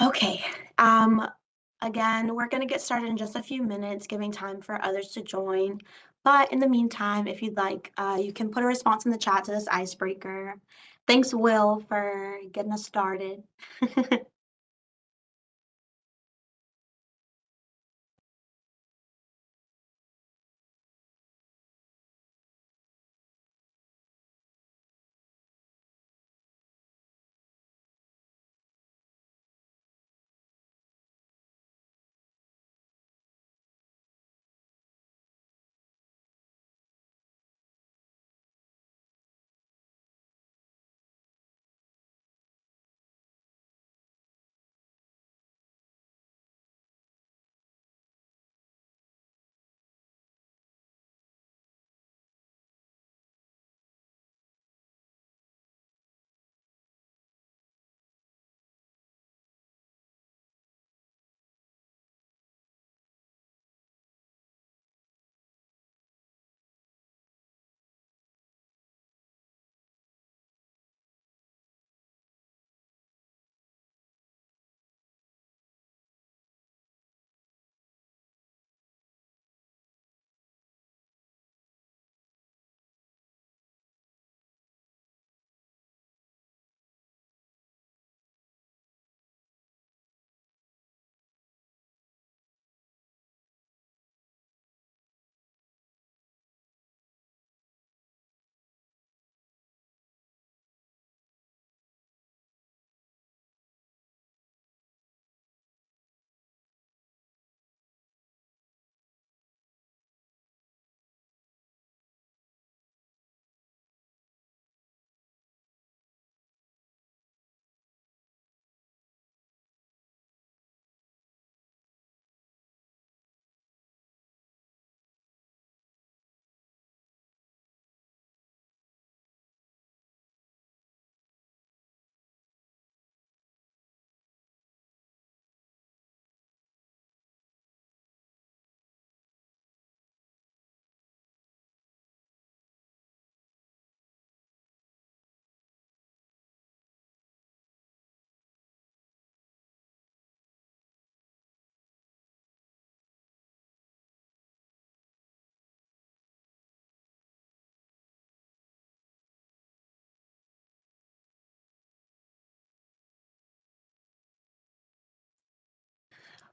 Okay. Um, Again, we're going to get started in just a few minutes, giving time for others to join. But in the meantime, if you'd like, you can put a response in the chat to this icebreaker. Thanks, Will, for getting us started.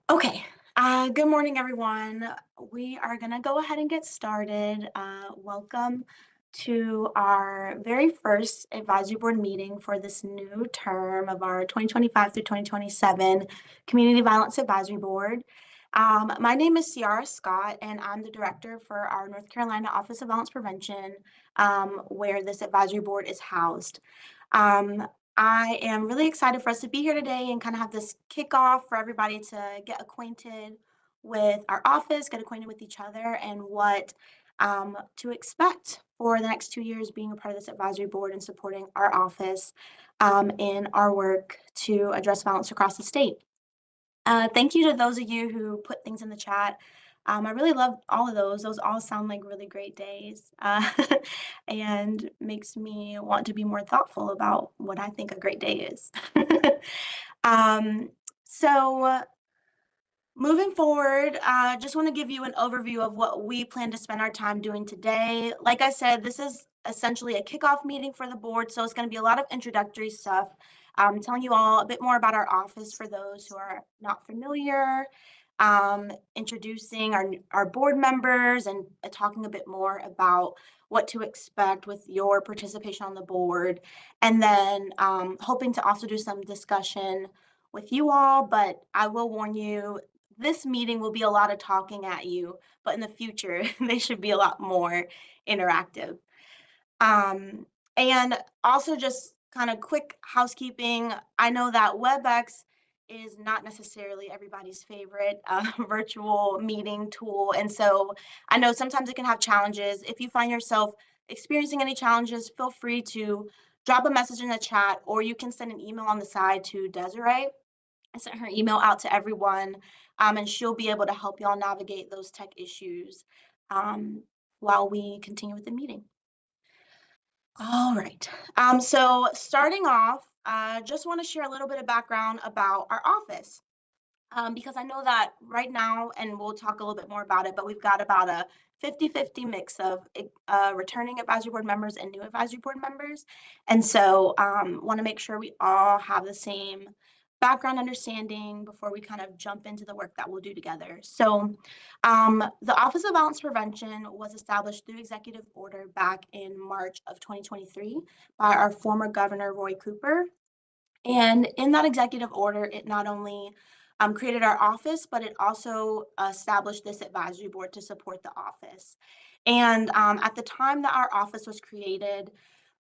Okay. Good morning, everyone. We are going to go ahead and get started. Welcome to our very first advisory board meeting for this new term of our 2025 through 2027 Community Violence Advisory Board. My name is Ciara Scott, and I'm the director for our North Carolina Office of Violence Prevention, where this advisory board is housed. Um, I am really excited for us to be here today and kind of have this kickoff for everybody to get acquainted with our office, get acquainted with each other, and what to expect for the next 2 years being a part of this advisory board and supporting our office in our work to address violence across the state. Thank you to those of you who put things in the chat. I really love all of those. Those all sound like really great days, and makes me want to be more thoughtful about what I think a great day is. Um, so moving forward, just want to give you an overview of what we plan to spend our time doing today. Like I said, this is essentially a kickoff meeting for the board, so it's going to be a lot of introductory stuff. Telling you all a bit more about our office for those who are not familiar, introducing our board members and talking a bit more about what to expect with your participation on the board, and then hoping to also do some discussion with you all, but I will warn you, this meeting will be a lot of talking at you, but in the future, they should be a lot more interactive. Um, and also just kind of quick housekeeping. I know that WebEx is not necessarily everybody's favorite virtual meeting tool. And so I know sometimes it can have challenges. If you find yourself experiencing any challenges, feel free to drop a message in the chat, or you can send an email on the side to Desiree. I sent her email out to everyone, and she'll be able to help y'all navigate those tech issues um, while we continue with the meeting. All right. So starting off, just want to share a little bit of background about our office. Because I know that right now, and we'll talk a little bit more about it, but we've got about a 50-50 mix of returning advisory board members and new advisory board members. And so want to make sure we all have the same background understanding before we kind of jump into the work that we'll do together. So the Office of Violence Prevention was established through executive order back in March of 2023 by our former governor, Roy Cooper. And in that executive order, it not only created our office, but it also established this advisory board to support the office. And at the time that our office was created,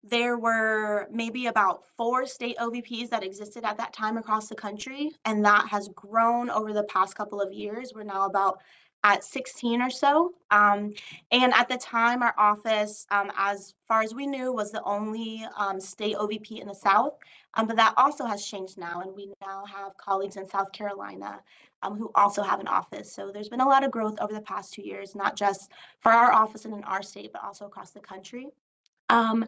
there were maybe about 4 state OVPs that existed at that time across the country, and that has grown over the past couple of years. We're now about at 16 or so. And at the time, our office, as far as we knew, was the only state OVP in the South. But that also has changed now, and we now have colleagues in South Carolina who also have an office. So there's been a lot of growth over the past 2 years, not just for our office and in our state, but also across the country. Um,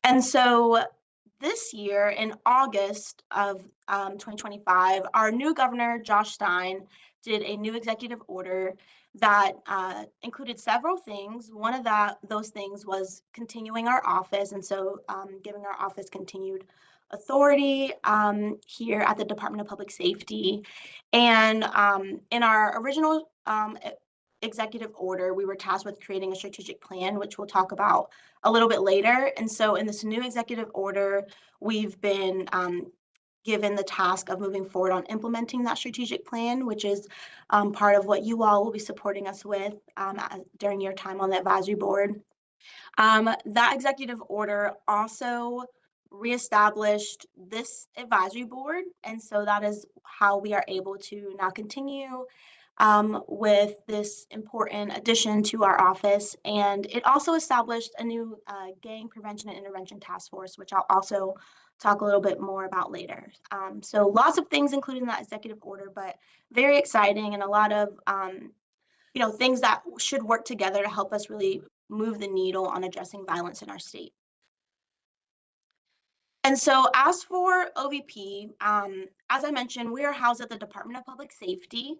and so this year in August of 2025, our new governor, Josh Stein, did a new executive order that included several things. One of those things was continuing our office, and so giving our office continued authority here at the Department of Public Safety. And in our original executive order, we were tasked with creating a strategic plan, which we'll talk about a little bit later. And so in this new executive order, we've been given the task of moving forward on implementing that strategic plan, which is part of what you all will be supporting us with during your time on the advisory board. That executive order also reestablished this advisory board. And so that is how we are able to now continue with this important addition to our office. And it also established a new gang prevention and intervention task force, which I'll also talk a little bit more about later. So lots of things included in that executive order, but very exciting and a lot of things that should work together to help us really move the needle on addressing violence in our state. And so as for OVP, as I mentioned, we are housed at the Department of Public Safety,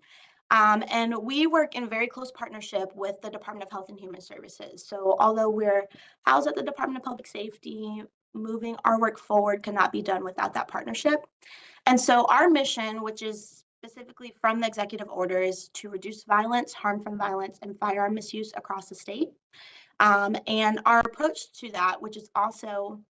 and we work in very close partnership with the Department of Health and Human Services. So although we're housed at the Department of Public Safety, moving our work forward cannot be done without that partnership. And so our mission, which is specifically from the executive order, is to reduce violence, harm from violence, and firearm misuse across the state. And our approach to that, which is also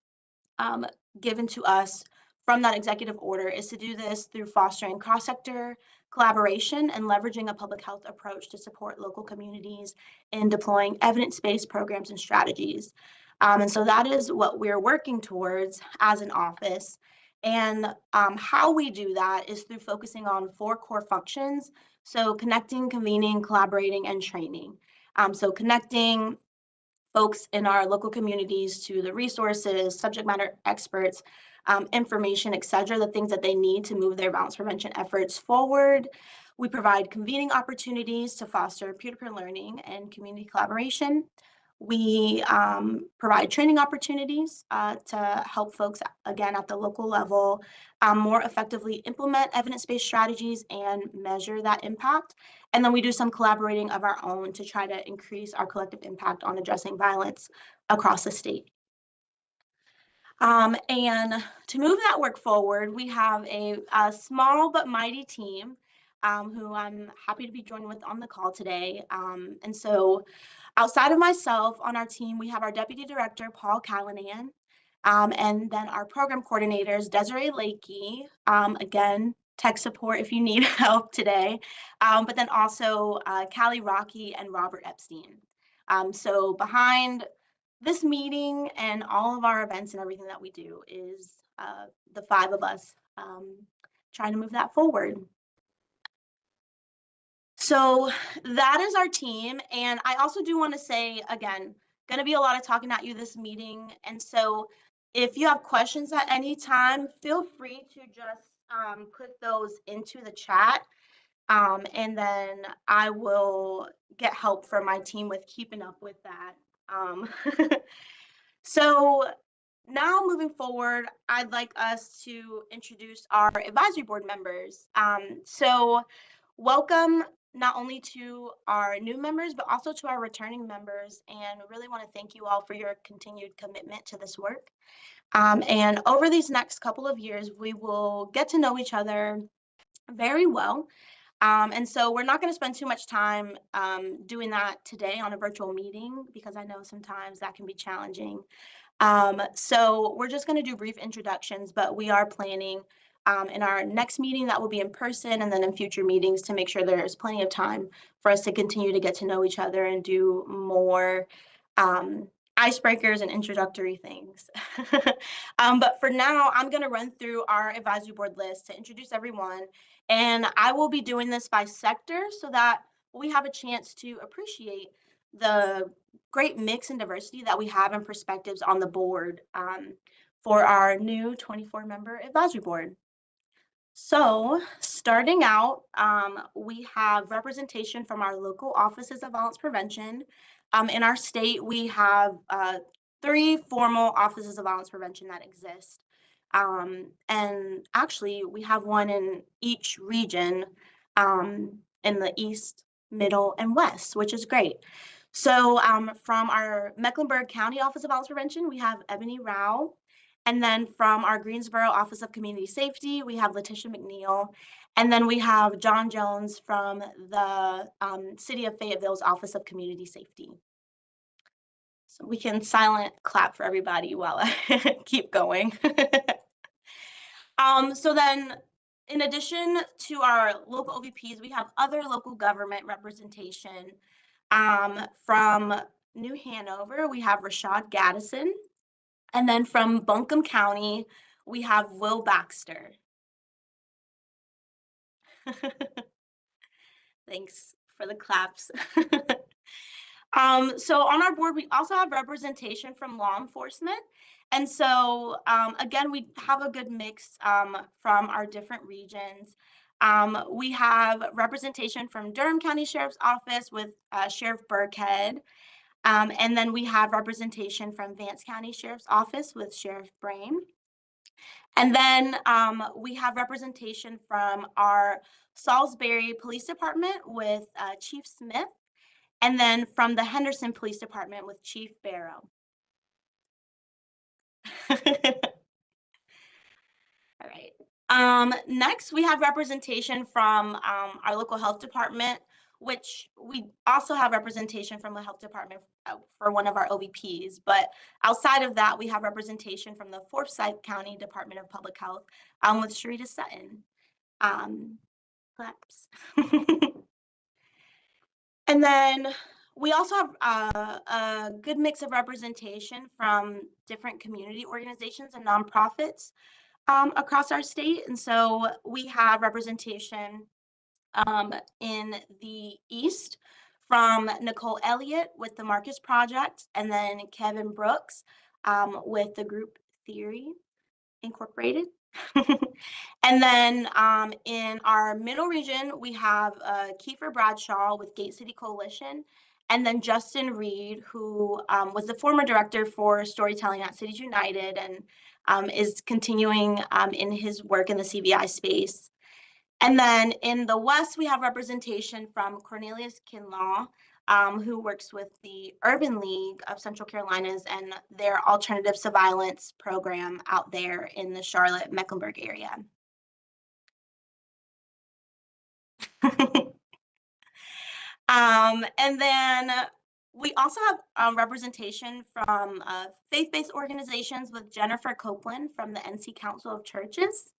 um, given to us from that executive order, is to do this through fostering cross-sector collaboration and leveraging a public health approach to support local communities in deploying evidence-based programs and strategies. And so that is what we're working towards as an office. And how we do that is through focusing on 4 core functions. So connecting, convening, collaborating, and training. So connecting folks in our local communities to the resources, subject matter experts, information, et cetera, the things that they need to move their violence prevention efforts forward. We provide convening opportunities to foster peer-to-peer learning and community collaboration. We provide training opportunities to help folks, again, at the local level, more effectively implement evidence-based strategies and measure that impact. And then we do some collaborating of our own to try to increase our collective impact on addressing violence across the state. And to move that work forward, we have a small but mighty team who I'm happy to be joined with on the call today. And so outside of myself on our team, we have our Deputy Director, Paul Callanan, and then our program coordinators, Desiree Lakey, again, tech support if you need help today, but then also Callie Rocky and Robert Epstein. So behind this meeting and all of our events and everything that we do is the 5 of us trying to move that forward. So that is our team. And I also do want to say, again, going to be a lot of talking at you this meeting. And so if you have questions at any time, feel free to just put those into the chat. And then I will get help from my team with keeping up with that. So now moving forward, I'd like us to introduce our advisory board members. So welcome not only to our new members, but also to our returning members, and really want to thank you all for your continued commitment to this work. And over these next couple of years, we will get to know each other very well. And so we're not going to spend too much time doing that today on a virtual meeting because I know sometimes that can be challenging. So we're just going to do brief introductions, but we are planning in our next meeting that will be in person and then in future meetings to make sure there's plenty of time for us to continue to get to know each other and do more um, icebreakers and introductory things. But for now, I'm going to run through our advisory board list to introduce everyone. And I will be doing this by sector so that we have a chance to appreciate the great mix and diversity that we have in perspectives on the board for our new 24-member advisory board. So starting out, we have representation from our local offices of violence prevention. In our state, we have 3 formal offices of violence prevention that exist. And actually, we have one in each region in the East, Middle, and West, which is great. So from our Mecklenburg County Office of Violence Prevention, we have Ebony Rao. And then from our Greensboro Office of Community Safety, we have Letitia McNeil. And then we have John Jones from the City of Fayetteville's Office of Community Safety. So we can silent clap for everybody while I keep going. So then, in addition to our local OVPs, we have other local government representation. From New Hanover, we have Rashad Gaddison. And then from Buncombe County, we have Will Baxter. Thanks for the claps. So on our board, we also have representation from law enforcement. And so, again, we have a good mix from our different regions. We have representation from Durham County Sheriff's Office with Sheriff Burkhead. And then we have representation from Vance County Sheriff's Office with Sheriff Brain. And then we have representation from our Salisbury Police Department with Chief Smith, and then from the Henderson Police Department with Chief Barrow. All right. Next, we have representation from our local health department, which we also have representation from the health department for one of our OVPs. But outside of that, we have representation from the Forsyth County Department of Public Health with Sharita Sutton. Claps. And then we also have a good mix of representation from different community organizations and nonprofits across our state. And so we have representation in the East from Nicole Elliott with the Marcus Project, and then Kevin Brooks with the group Theory Incorporated. And then in our middle region, we have Kiefer Bradshaw with Gate City Coalition, and then Justin Reed, who was the former director for storytelling at Cities United and is continuing in his work in the CVI space. And then in the West, we have representation from Cornelius Kinlaw, who works with the Urban League of Central Carolinas and their Alternatives to Violence program out there in the Charlotte, Mecklenburg area. And then we also have representation from faith-based organizations with Jennifer Copeland from the NC Council of Churches.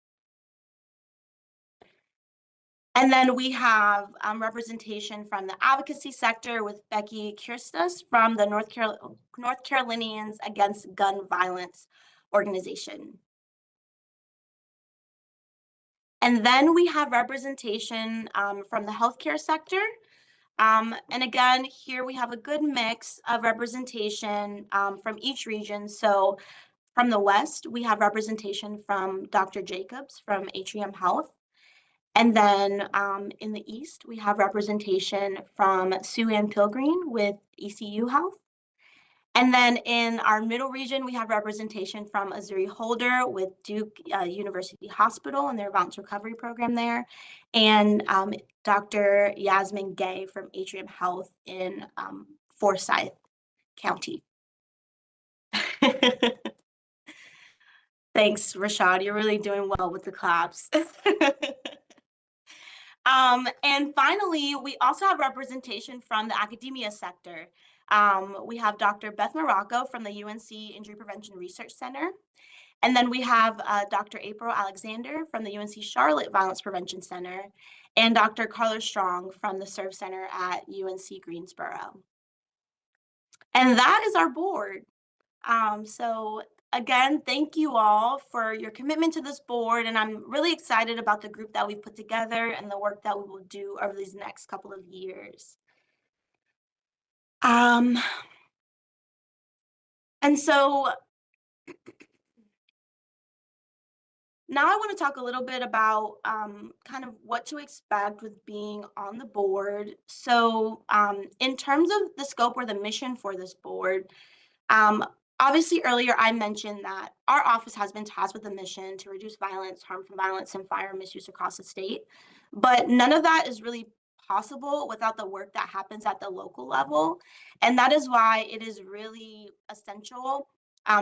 And then we have representation from the advocacy sector with Becky Kirstus from the North Carolinians Against Gun Violence organization. And then we have representation from the healthcare sector. And again, here we have a good mix of representation from each region. So from the West, we have representation from Dr. Jacobs from Atrium Health. And then in the East, we have representation from Sue Ann Pilgreen with ECU Health. And then in our middle region, we have representation from Azuri Holder with Duke University Hospital and their Violence Recovery Program there, and Dr. Yasmin Gay from Atrium Health in Forsyth County. Thanks, Rashad. You're really doing well with the claps. And finally, we also have representation from the academia sector. We have Dr. Beth Morocco from the UNC Injury Prevention Research Center. And then we have Dr. April Alexander from the UNC Charlotte Violence Prevention Center and Dr. Carla Strong from the Serve Center at UNC Greensboro. And that is our board. So again, thank you all for your commitment to this board, and I'm really excited about the group that we've put together and the work that we will do over these next couple of years. And so now I want to talk a little bit about kind of what to expect with being on the board. So in terms of the scope or the mission for this board, obviously, earlier I mentioned that our office has been tasked with a mission to reduce violence, harmful violence, and firearm misuse across the state. But none of that is really possible without the work that happens at the local level. And that is why it is really essential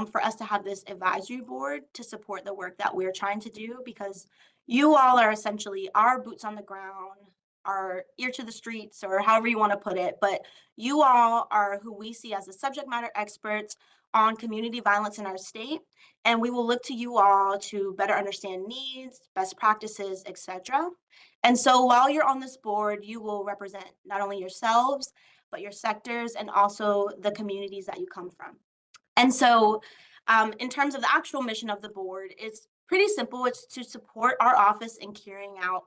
for us to have this advisory board to support the work that we're trying to do, because you all are essentially our boots on the ground, our ear to the streets, or however you want to put it. But you all are who we see as the subject matter experts on community violence in our state, and we will look to you all to better understand needs, best practices, etc. And so while you're on this board, you will represent not only yourselves, but your sectors and also the communities that you come from. And so in terms of the actual mission of the board, it's pretty simple. It's to support our office in carrying out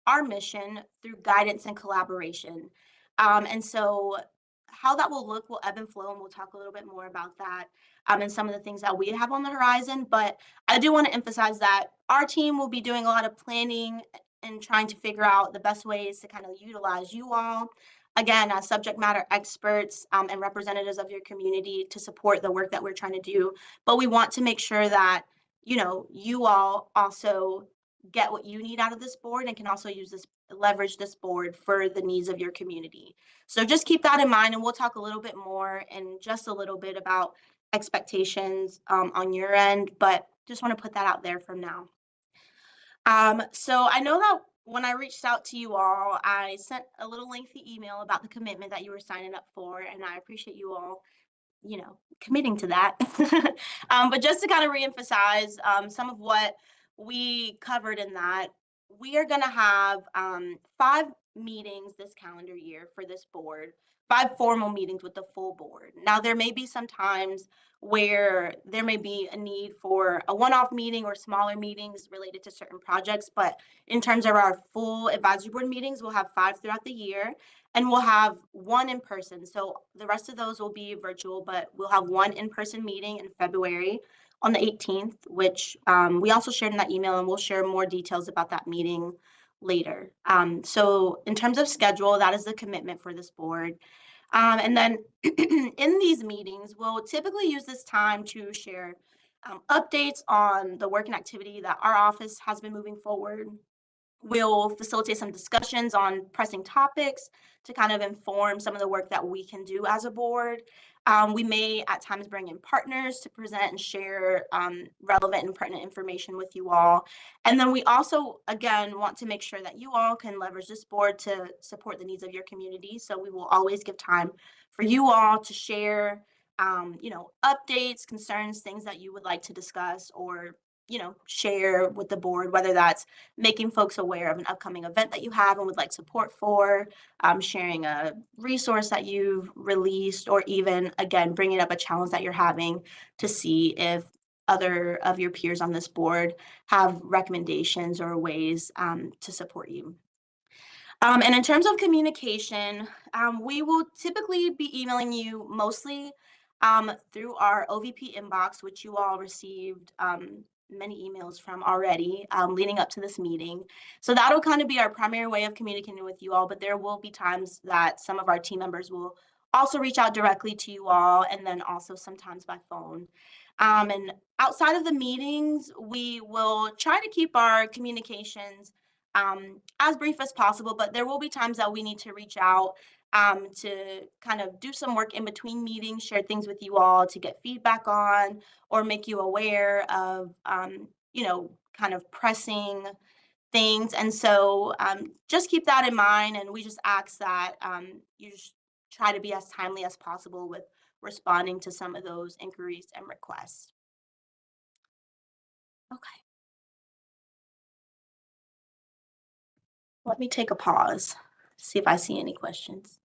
our mission through guidance and collaboration. And so how that will look will ebb and flow, and we'll talk a little bit more about that and some of the things that we have on the horizon. But I do want to emphasize that our team will be doing a lot of planning and trying to figure out the best ways to kind of utilize you all, again, as subject matter experts and representatives of your community to support the work that we're trying to do. But we want to make sure that, you know, you all also get what you need out of this board and can also use this, leverage this board for the needs of your community. So just keep that in mind, and we'll talk a little bit more in just a little bit about expectations on your end, but just want to put that out there from now. So I know that when I reached out to you all, I sent a little lengthy email about the commitment that you were signing up for, and I appreciate you all, you know, committing to that. But just to kind of reemphasize some of what we covered in that, we are going to have 5 meetings this calendar year for this board, 5 formal meetings with the full board. Now, there may be some times where there may be a need for a one-off meeting or smaller meetings related to certain projects, but in terms of our full advisory board meetings, we'll have 5 throughout the year. And we'll have 1 in person. So the rest of those will be virtual, but we'll have 1 in-person meeting in February on the 18th, which we also shared in that email, and we'll share more details about that meeting later. So in terms of schedule, that is the commitment for this board. And then in these meetings, we'll typically use this time to share updates on the work and activity that our office has been moving forward. We'll facilitate some discussions on pressing topics to kind of inform some of the work that we can do as a board. We may at times bring in partners to present and share relevant and pertinent information with you all. And then we also, again, want to make sure that you all can leverage this board to support the needs of your community. So we will always give time for you all to share, you know, updates, concerns, things that you would like to discuss or, you know, share with the board, whether that's making folks aware of an upcoming event that you have and would like support for, sharing a resource that you've released, or even, again, bringing up a challenge that you're having to see if other of your peers on this board have recommendations or ways to support you. And in terms of communication, we will typically be emailing you mostly through our OVP inbox, which you all received many emails from already leading up to this meeting. So that'll kind of be our primary way of communicating with you all, but there will be times that some of our team members will also reach out directly to you all, and then also sometimes by phone. And outside of the meetings, we will try to keep our communications as brief as possible, but there will be times that we need to reach out to kind of do some work in between meetings, share things with you all to get feedback on, or make you aware of, kind of pressing things. And so just keep that in mind. And we just ask that you just try to be as timely as possible with responding to some of those inquiries and requests. Okay, let me take a pause, see if I see any questions.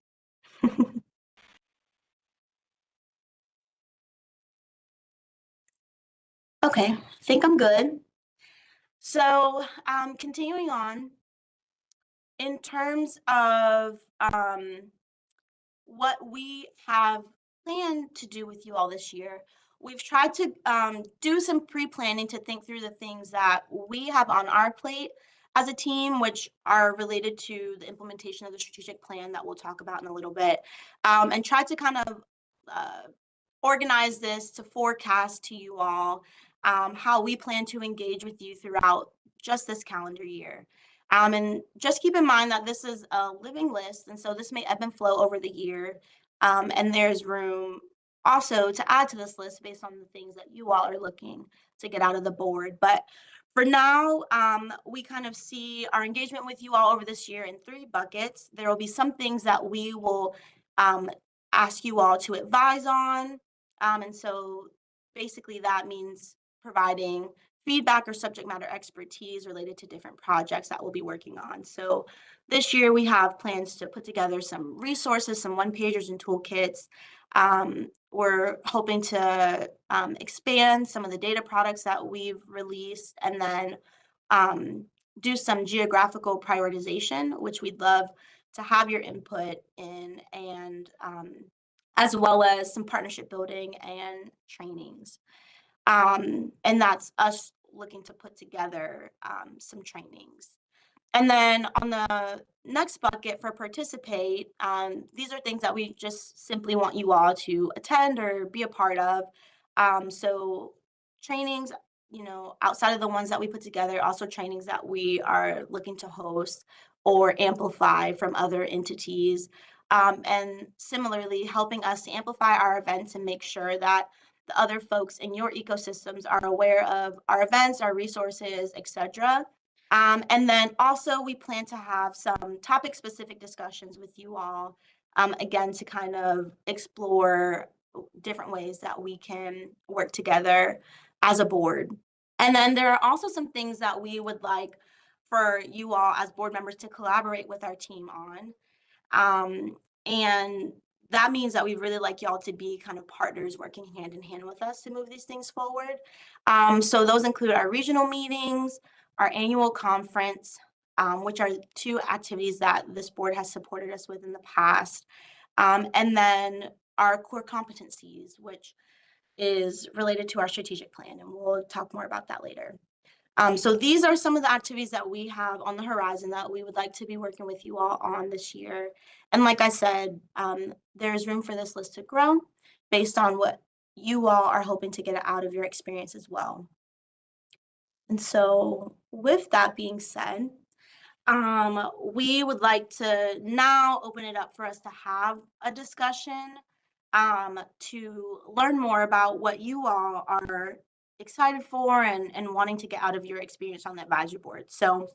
Okay, I think I'm good. So, continuing on, in terms of what we have planned to do with you all this year, we've tried to do some pre planning to think through the things that we have on our plate as a team, which are related to the implementation of the strategic plan that we'll talk about in a little bit, and try to kind of uh, organize this to forecast to you all how we plan to engage with you throughout just this calendar year. And just keep in mind that this is a living list, and so this may ebb and flow over the year. And there's room also to add to this list based on the things that you all are looking to get out of the board. But for now, we kind of see our engagement with you all over this year in three buckets. There will be some things that we will um, ask you all to advise on. And so basically, that means providing feedback or subject matter expertise related to different projects that we'll be working on. So this year we have plans to put together some resources, some one pagers and toolkits. We're hoping to expand some of the data products that we've released and then um, do some geographical prioritization, which we'd love to have your input in, and as well as some partnership building and trainings. And that's us looking to put together some trainings. And then on the next bucket for participate, these are things that we just simply want you all to attend or be a part of. So trainings, outside of the ones that we put together, also trainings that we are looking to host or amplify from other entities. And similarly, helping us to amplify our events and make sure that the other folks in your ecosystems are aware of our events, our resources, etc. And then also, we plan to have some topic specific discussions with you all, again, to kind of explore different ways that we can work together as a board. And then there are also some things that we would like for you all as board members to collaborate with our team on. And that means that we really like y'all to be kind of partners working hand in hand with us to move these things forward. So those include our regional meetings, our annual conference, which are two activities that this board has supported us with in the past. And then our core competencies, which is related to our strategic plan, and we'll talk more about that later. So these are some of the activities that we have on the horizon that we would like to be working with you all on this year. And like I said, there's room for this list to grow based on what you all are hoping to get out of your experience as well. And so with that being said, we would like to now open it up for us to have a discussion to learn more about what you all are excited for and wanting to get out of your experience on the advisory board. So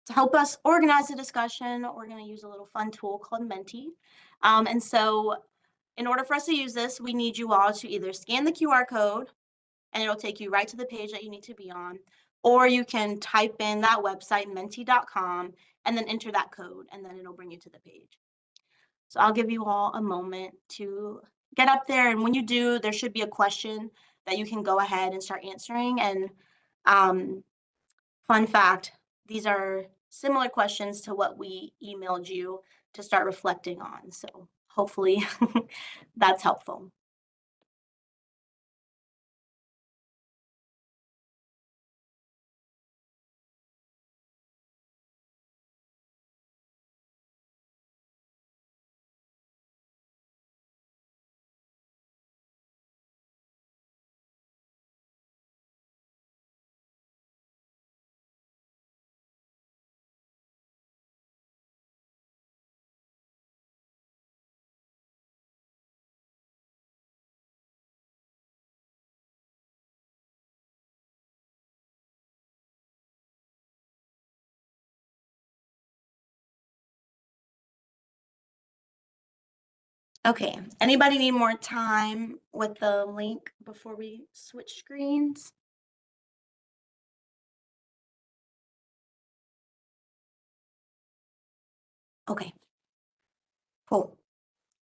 to help us organize the discussion, we're going to use a little fun tool called Menti. And so in order for us to use this, we need you all to either scan the QR code and it'll take you right to the page that you need to be on, or you can type in that website, menti.com, and then enter that code, and then it'll bring you to the page. So I'll give you all a moment to get up there, and when you do, there should be a question that you can go ahead and start answering. And um, fun fact, these are similar questions to what we emailed you to start reflecting on. So hopefully that's helpful. Okay, anybody need more time with the link before we switch screens? Okay, cool.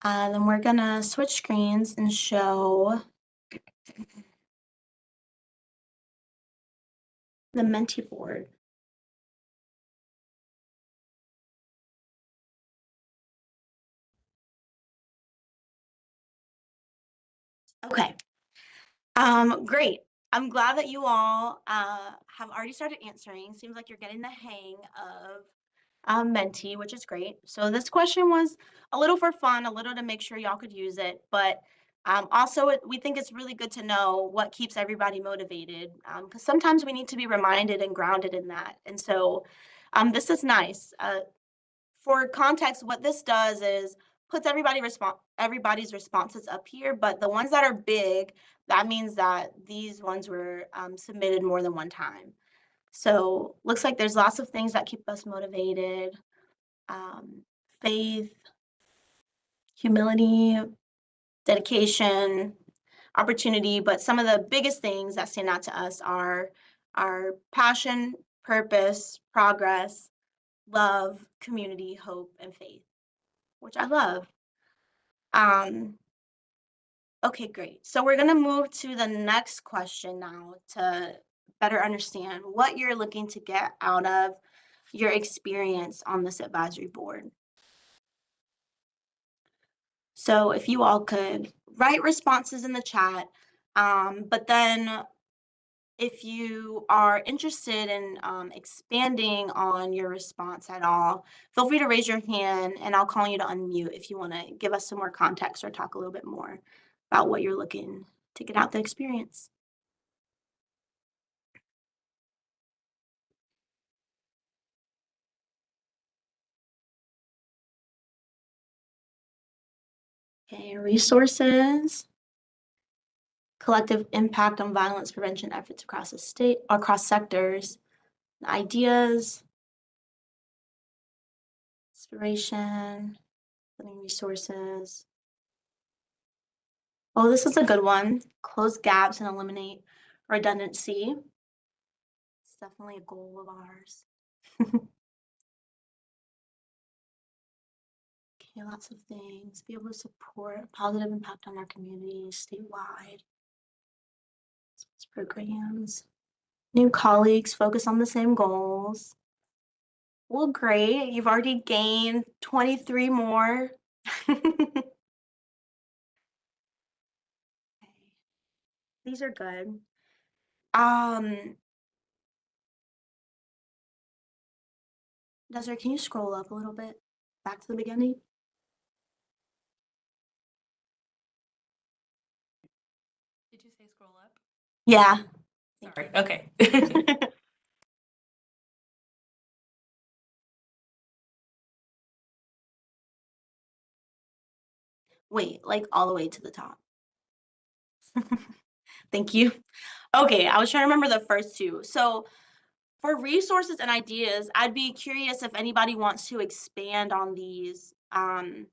Then we're gonna switch screens and show the Menti board. Okay, great. I'm glad that you all have already started answering. Seems like you're getting the hang of Menti, which is great. So this question was a little for fun, a little to make sure y'all could use it, but also we think it's really good to know what keeps everybody motivated because sometimes we need to be reminded and grounded in that. And so this is nice. For context, what this does is puts everybody's responses up here, but the ones that are big, that means that these ones were submitted more than one time. So looks like there's lots of things that keep us motivated. Um, Faith, humility, dedication, opportunity, but some of the biggest things that stand out to us are our passion, purpose, progress, love, community, hope, and faith, which I love. Um, okay, great. So we're gonna move to the next question now to better understand what you're looking to get out of your experience on this advisory board. So if you all could write responses in the chat, but then if you are interested in expanding on your response at all, feel free to raise your hand and I'll call you to unmute if you want to give us some more context or talk a little bit more about what you're looking to get out the experience. Okay, resources, collective impact on violence prevention efforts across the state, across sectors, ideas, inspiration, funding resources. Oh, this is a good one. Close gaps and eliminate redundancy. It's definitely a goal of ours. Okay, lots of things. Be able to support a positive impact on our communities statewide. Sports programs. New colleagues focus on the same goals. Well, great. You've already gained 23 more. These are good. Desiree, can you scroll up a little bit? Back to the beginning? Did you say scroll up? Yeah. Sorry. Okay. Wait, like all the way to the top. Thank you. Okay, I was trying to remember the first two. So for resources and ideas, I'd be curious if anybody wants to expand on these and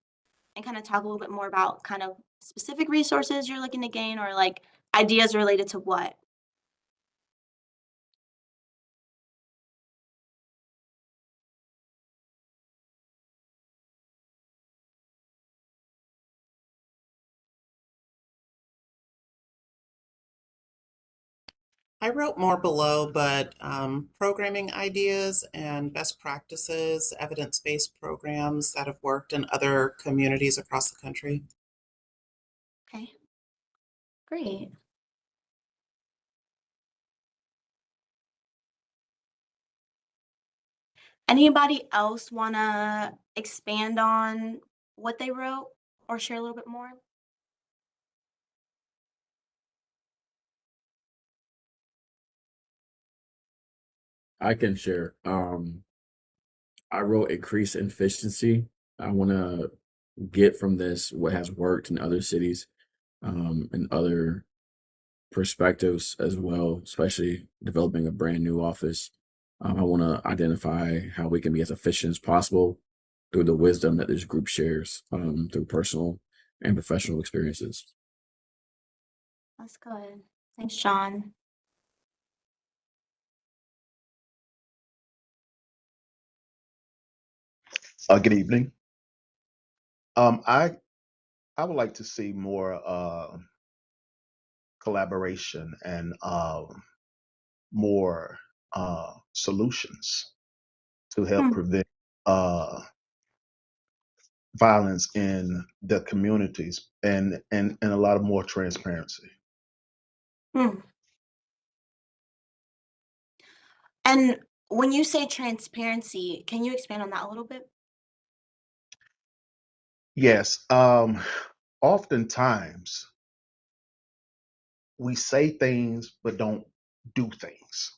kind of talk a little bit more about kind of specific resources you're looking to gain or like ideas related to what. I wrote more below, but programming ideas and best practices, evidence-based programs that have worked in other communities across the country. Okay, great. Anybody else want to expand on what they wrote or share a little bit more? I can share. I wrote increase efficiency. I want to get from this what has worked in other cities, and other perspectives as well, especially developing a brand new office. I want to identify how we can be as efficient as possible through the wisdom that this group shares, through personal and professional experiences. That's good. Thanks, John. Good evening. I would like to see more collaboration and more solutions to help Hmm. prevent uh, violence in the communities and a lot of more transparency. Hmm. And when you say transparency, can you expand on that a little bit? Yes, oftentimes we say things but don't do things.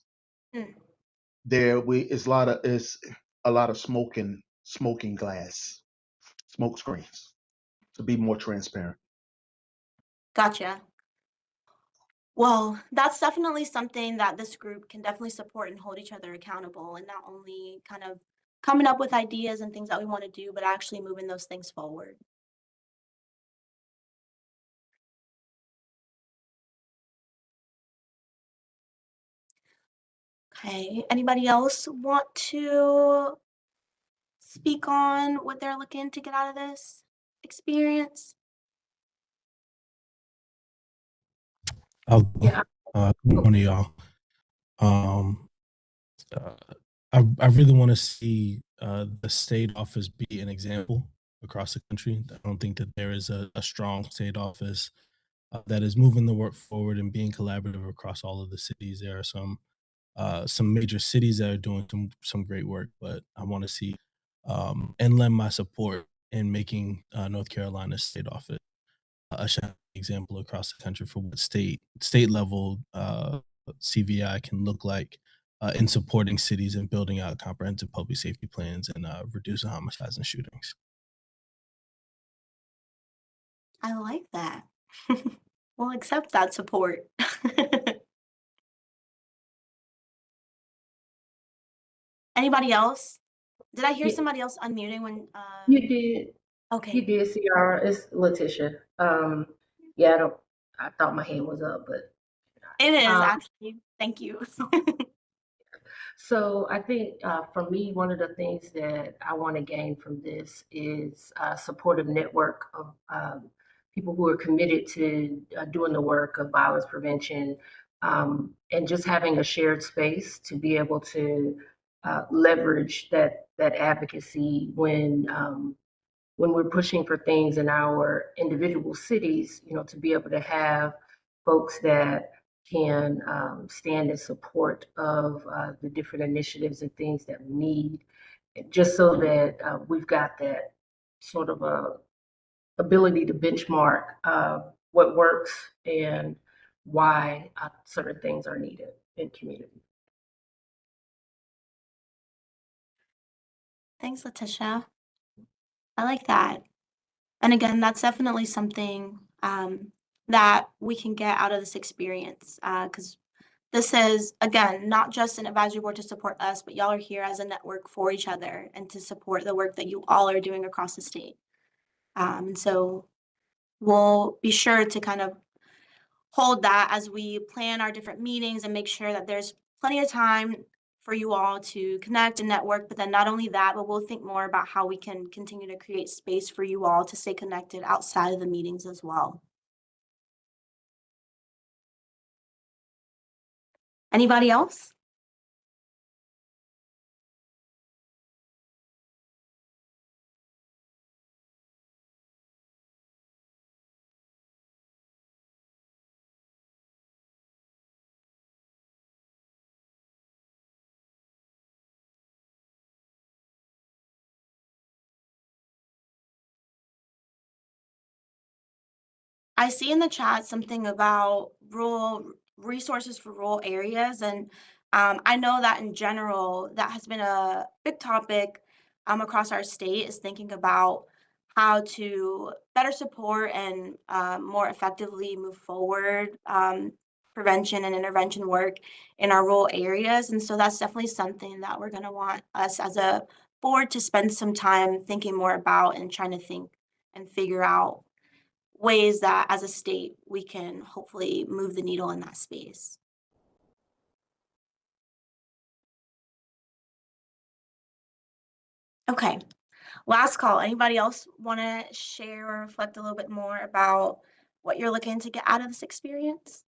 Hmm. It's a lot of smoking glass, smoke screens to be more transparent. Gotcha. Well, that's definitely something that this group can definitely support and hold each other accountable, and not only kind of coming up with ideas and things that we want to do, but actually moving those things forward. Okay, anybody else want to speak on what they're looking to get out of this experience? Yeah. Good morning, y'all. Um, uh, I really want to see the state office be an example across the country. I don't think that there is a strong state office that is moving the work forward and being collaborative across all of the cities. There are some major cities that are doing some great work, but I want to see and lend my support in making North Carolina state office a shining example across the country for what state level CVI can look like in supporting cities and building out comprehensive public safety plans and reducing homicides and shootings. I like that. We'll accept that support. Anybody else? Did I hear You, somebody else unmuting when you did, okay. you did, Ciara. It's Letitia. Yeah, I thought my hand was up, but It is um, actually. Thank you. so I think for me, one of the things that I want to gain from this is a supportive network of people who are committed to doing the work of violence prevention, and just having a shared space to be able to leverage that advocacy when we're pushing for things in our individual cities, to be able to have folks that can stand in support of the different initiatives and things that we need, just so that we've got that sort of a ability to benchmark what works and why certain things are needed in community. Thanks, Letitia. I like that. And again, that's definitely something that we can get out of this experience because this is, again, not just an advisory board to support us, but y'all are here as a network for each other and to support the work that you all are doing across the state. And so we'll be sure to kind of hold that as we plan our different meetings and make sure that there's plenty of time for you all to connect and network. But then not only that, but we'll think more about how we can continue to create space for you all to stay connected outside of the meetings as well. Anybody else? I see in the chat something about rural resources for rural areas, and I know that in general, that has been a big topic across our state is thinking about how to better support and more effectively move forward prevention and intervention work in our rural areas. And so that's definitely something that we're going to want us as a board to spend some time thinking more about and trying to think and figure out ways that as a state we can hopefully move the needle in that space. Okay, last call. Anybody else want to share or reflect a little bit more about what you're looking to get out of this experience?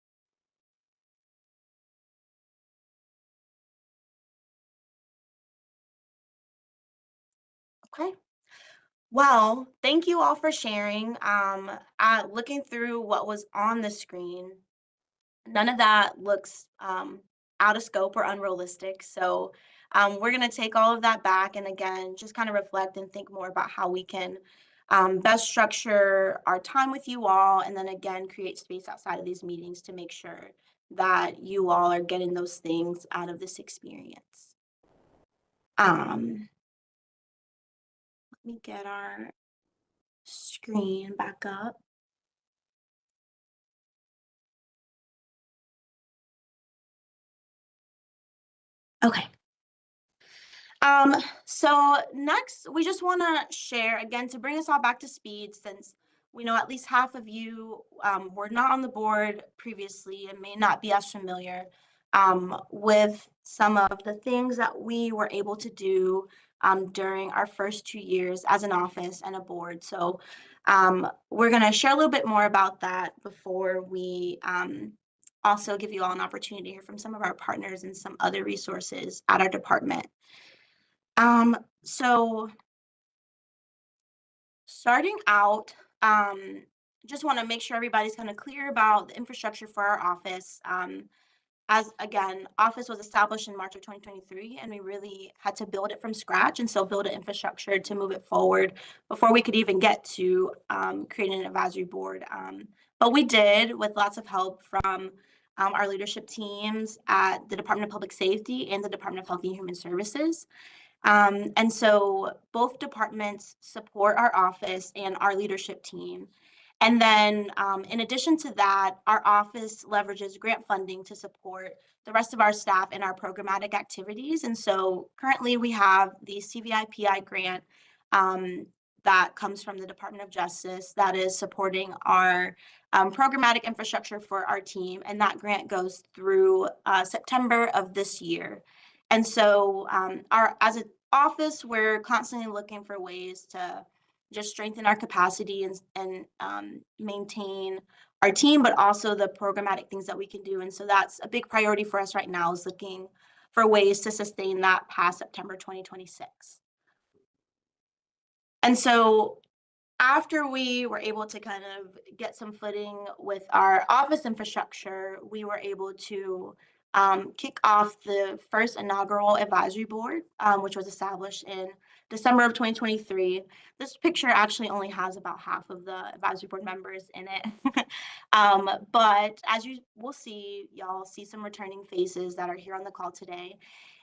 Okay. Well, thank you all for sharing. Looking through what was on the screen, none of that looks out of scope or unrealistic. So we're going to take all of that back and again, just kind of reflect and think more about how we can best structure our time with you all. And then again, create space outside of these meetings to make sure that you all are getting those things out of this experience. Let me get our screen back up. Okay. So next, we just want to share again to bring us all back to speed, since we know at least half of you were not on the board previously and may not be as familiar with some of the things that we were able to do during our first 2 years as an office and a board. So we're going to share a little bit more about that before we also give you all an opportunity to hear from some of our partners and some other resources at our department. So starting out, just want to make sure everybody's kind of clear about the infrastructure for our office. As again, office was established in March of 2023, and we really had to build it from scratch, and so build an infrastructure to move it forward before we could even get to creating an advisory board. But we did, with lots of help from our leadership teams at the Department of Public Safety and the Department of Health and Human Services. And so both departments support our office and our leadership team. And then in addition to that, our office leverages grant funding to support the rest of our staff in our programmatic activities. And so currently we have the CVIPI grant that comes from the Department of Justice that is supporting our programmatic infrastructure for our team. And that grant goes through September of this year. And so as an office, we're constantly looking for ways to just strengthen our capacity and maintain our team, but also the programmatic things that we can do. And so that's a big priority for us right now, is looking for ways to sustain that past September 2026. And so after we were able to kind of get some footing with our office infrastructure, we were able to kick off the first inaugural advisory board, which was established in December of 2023. This picture actually only has about half of the advisory board members in it. But as you will see, y'all see some returning faces that are here on the call today.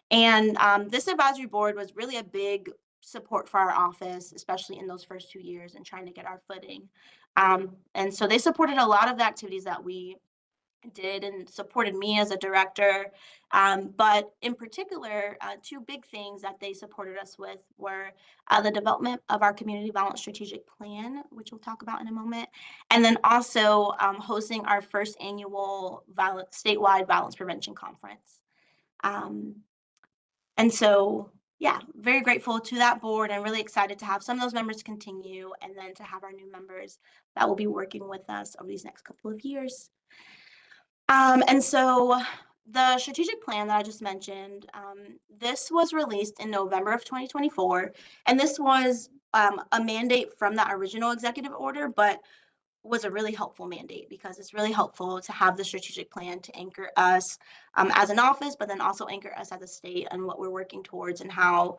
And this advisory board was really a big support for our office, especially in those first 2 years and trying to get our footing. And so they supported a lot of the activities that we did and supported me as a director. But in particular, 2 big things that they supported us with were the development of our community violence strategic plan, which we'll talk about in a moment, and then also hosting our first annual statewide violence prevention conference. And so, yeah, very grateful to that board and really excited to have some of those members continue, and then to have our new members that will be working with us over these next couple of years. And so the strategic plan that I just mentioned, this was released in November of 2024, and this was a mandate from that original executive order, but was a really helpful mandate because it's really helpful to have the strategic plan to anchor us as an office, but then also anchor us as a state and what we're working towards, and how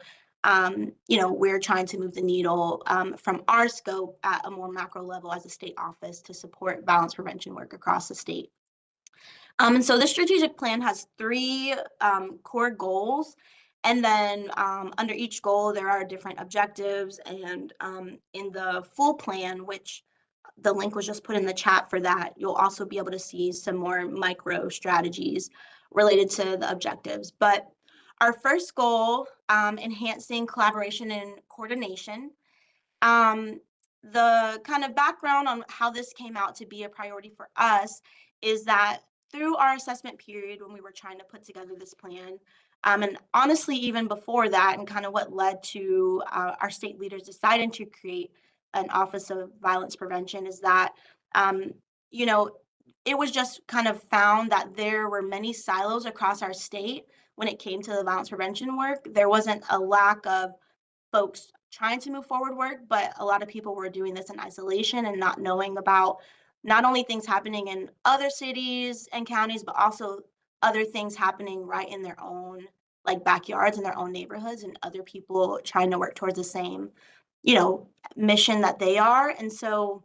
we're trying to move the needle from our scope at a more macro level as a state office to support violence prevention work across the state. And so the strategic plan has 3 core goals. And then under each goal, there are different objectives. And in the full plan, which the link was just put in the chat for that, you'll also be able to see some more micro strategies related to the objectives. But our first goal, enhancing collaboration and coordination. the kind of background on how this came out to be a priority for us is that through our assessment period when we were trying to put together this plan, and honestly, even before that, and kind of what led to our state leaders deciding to create an Office of Violence Prevention is that, um, you know, it was just kind of found that there were many silos across our state when it came to the violence prevention work. There wasn't a lack of folks trying to move forward work, but a lot of people were doing this in isolation and not knowing about not only things happening in other cities and counties, but also other things happening right in their own like backyards in their own neighborhoods and other people trying to work towards the same, mission that they are. And so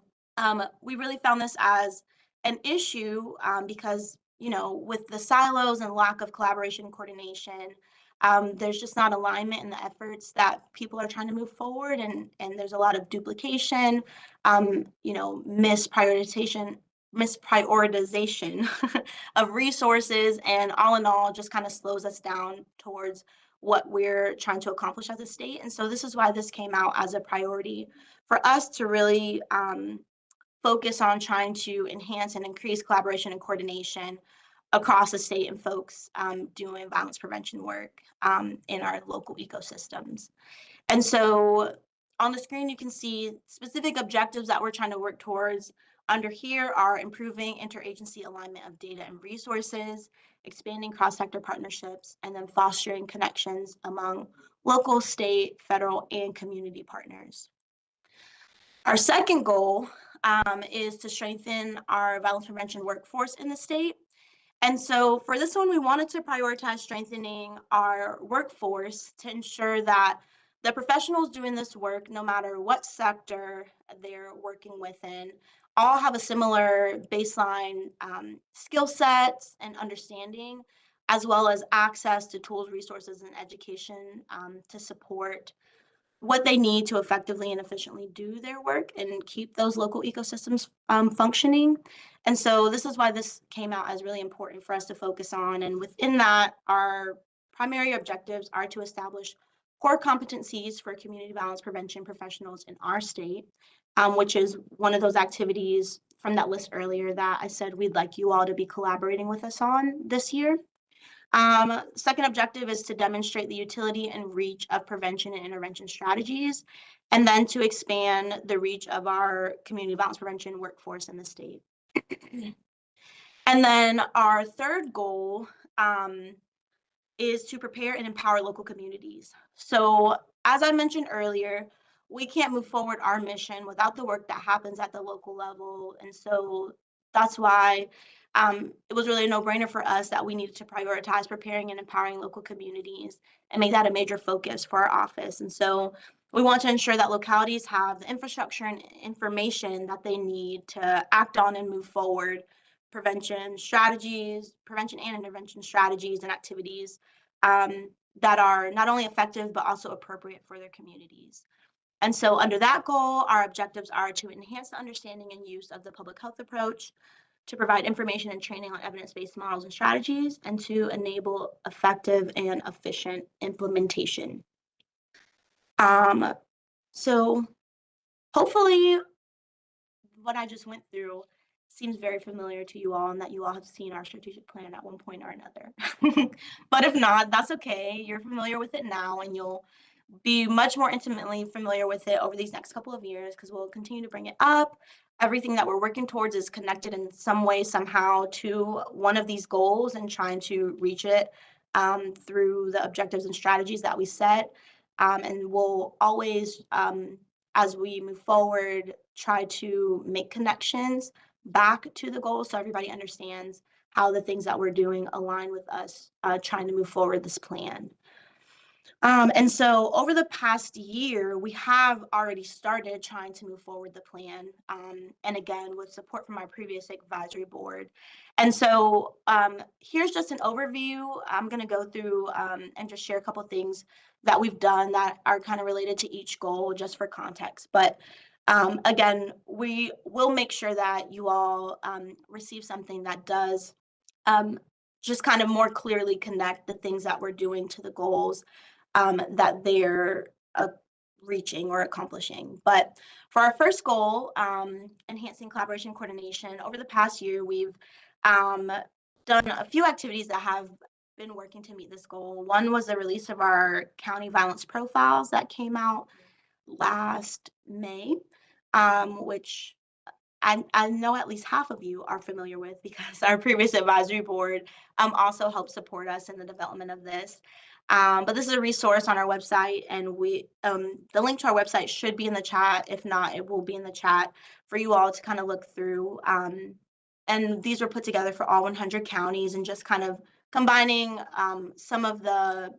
we really found this as an issue because, with the silos and lack of collaboration and coordination, there's just not alignment in the efforts that people are trying to move forward, and there's a lot of duplication, misprioritization of resources, and all in all, just kind of slows us down towards what we're trying to accomplish as a state. And so this is why this came out as a priority for us to really focus on trying to enhance and increase collaboration and coordination across the state and folks doing violence prevention work in our local ecosystems. And so on the screen, you can see specific objectives that we're trying to work towards. Under here are improving interagency alignment of data and resources, expanding cross-sector partnerships, and then fostering connections among local, state, federal, and community partners. Our second goal is to strengthen our violence prevention workforce in the state. And so for this one, we wanted to prioritize strengthening our workforce to ensure that the professionals doing this work, no matter what sector they're working within, all have a similar baseline skill sets and understanding, as well as access to tools, resources, and education to support what they need to effectively and efficiently do their work and keep those local ecosystems functioning. And so this is why this came out as really important for us to focus on. And within that, our primary objectives are to establish core competencies for community violence prevention professionals in our state, which is one of those activities from that list earlier that I said we'd like you all to be collaborating with us on this year. Second objective is to demonstrate the utility and reach of prevention and intervention strategies, and then to expand the reach of our community violence prevention workforce in the state. And then our third goal is to prepare and empower local communities. So as I mentioned earlier, we can't move forward our mission without the work that happens at the local level. And so that's why it was really a no-brainer for us that we needed to prioritize preparing and empowering local communities and make that a major focus for our office. And so we want to ensure that localities have the infrastructure and information that they need to act on and move forward prevention and intervention strategies and activities that are not only effective, but also appropriate for their communities. And so under that goal, our objectives are to enhance the understanding and use of the public health approach, to provide information and training on evidence-based models and strategies, and to enable effective and efficient implementation. So hopefully what I just went through seems very familiar to you all, and that you all have seen our strategic plan at one point or another. But if not, that's okay. You're familiar with it now, and you'll be much more intimately familiar with it over these next couple of years because we'll continue to bring it up. Everything that we're working towards is connected in some way, somehow, to one of these goals and trying to reach it through the objectives and strategies that we set. And we'll always, as we move forward, try to make connections back to the goals so everybody understands how the things that we're doing align with us trying to move forward this plan. And so over the past year, we have already started trying to move forward the plan, and again, with support from our previous advisory board. And so here's just an overview. I'm going to go through and just share a couple of things that we've done that are kind of related to each goal, just for context. But again, we will make sure that you all receive something that does just kind of more clearly connect the things that we're doing to the goals that they're reaching or accomplishing. But for our first goal, enhancing collaboration and coordination, over the past year, we've done a few activities that have been working to meet this goal. One was the release of our county violence profiles that came out last May, which I know at least half of you are familiar with because our previous advisory board also helped support us in the development of this. But this is a resource on our website, and the link to our website should be in the chat. If not, it will be in the chat for you all to kind of look through. And these were put together for all 100 counties and just kind of combining some of the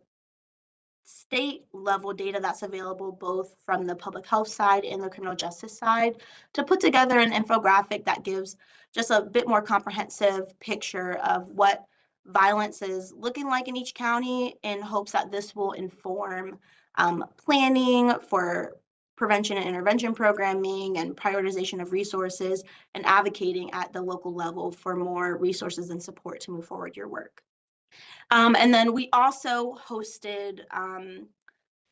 state level data that's available both from the public health side and the criminal justice side to put together an infographic that gives just a bit more comprehensive picture of what violence is looking like in each county, in hopes that this will inform planning for prevention and intervention programming and prioritization of resources, and advocating at the local level for more resources and support to move forward your work. And then we also hosted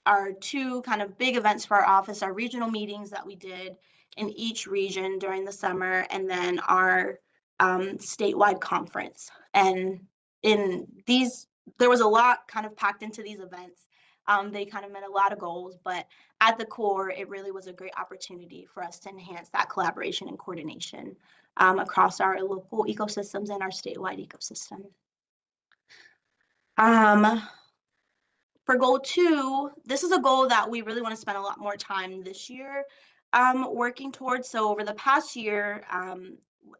our two kind of big events for our office, our regional meetings that we did in each region during the summer, and then our statewide conference. And in these, there was a lot kind of packed into these events. They kind of met a lot of goals, but at the core, it really was a great opportunity for us to enhance that collaboration and coordination across our local ecosystems and our statewide ecosystem. For goal 2, this is a goal that we really want to spend a lot more time this year working towards. So over the past year,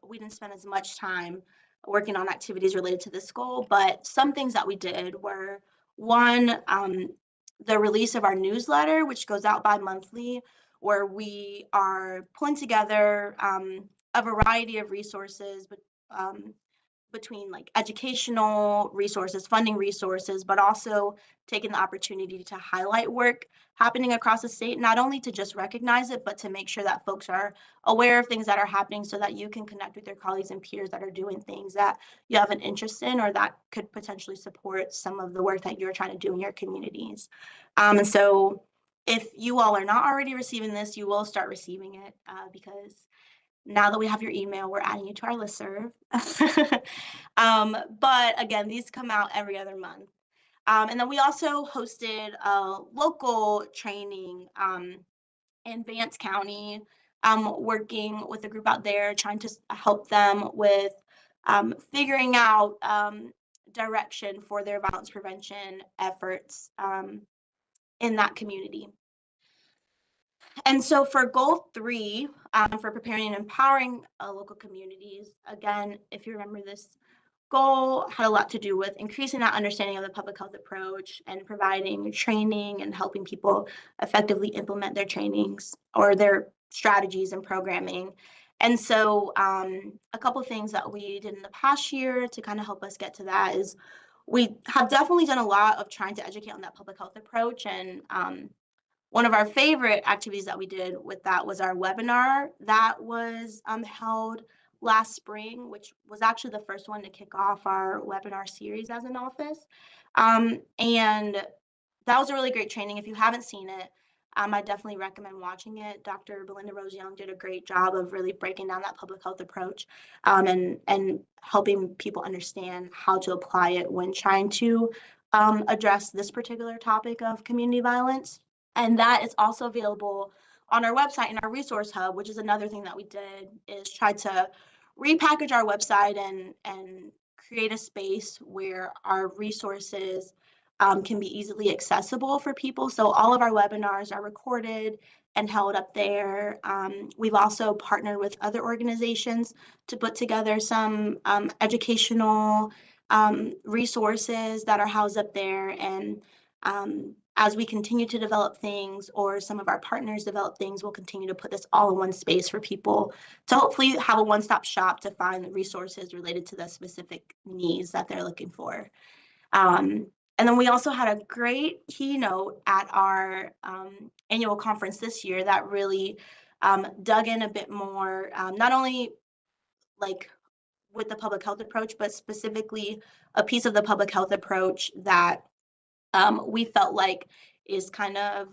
we didn't spend as much time working on activities related to this goal, but some things that we did were, one, the release of our newsletter, which goes out bi-monthly, where we are pulling together a variety of resources, but between like educational resources, funding resources, but also taking the opportunity to highlight work happening across the state, not only to just recognize it, but to make sure that folks are aware of things that are happening so that you can connect with your colleagues and peers that are doing things that you have an interest in or that could potentially support some of the work that you're trying to do in your communities. And so if you all are not already receiving this, you will start receiving it because now that we have your email, we're adding you to our listserv. But again, these come out every other month. And then we also hosted a local training in Vance County, working with a group out there, trying to help them with figuring out direction for their violence prevention efforts in that community. And so for goal 3, for preparing and empowering local communities, again, if you remember, this goal had a lot to do with increasing that understanding of the public health approach and providing training and helping people effectively implement their trainings or their strategies and programming. And so a couple of things that we did in the past year to kind of help us get to that is we have definitely done a lot of trying to educate on that public health approach. And one of our favorite activities that we did with that was our webinar that was held last spring, which was actually the first one to kick off our webinar series as an office. And that was a really great training. If you haven't seen it, I definitely recommend watching it. Dr. Belinda Rose Young did a great job of really breaking down that public health approach and helping people understand how to apply it when trying to address this particular topic of community violence. And that is also available on our website in our resource hub, which is another thing that we did, is try to repackage our website and create a space where our resources can be easily accessible for people. So all of our webinars are recorded and held up there. We've also partnered with other organizations to put together some educational resources that are housed up there. And as we continue to develop things, or some of our partners develop things, we'll continue to put this all in one space for people to hopefully have a one-stop shop to find the resources related to the specific needs that they're looking for. And then we also had a great keynote at our annual conference this year that really dug in a bit more, not only like with the public health approach, but specifically a piece of the public health approach that we felt like is kind of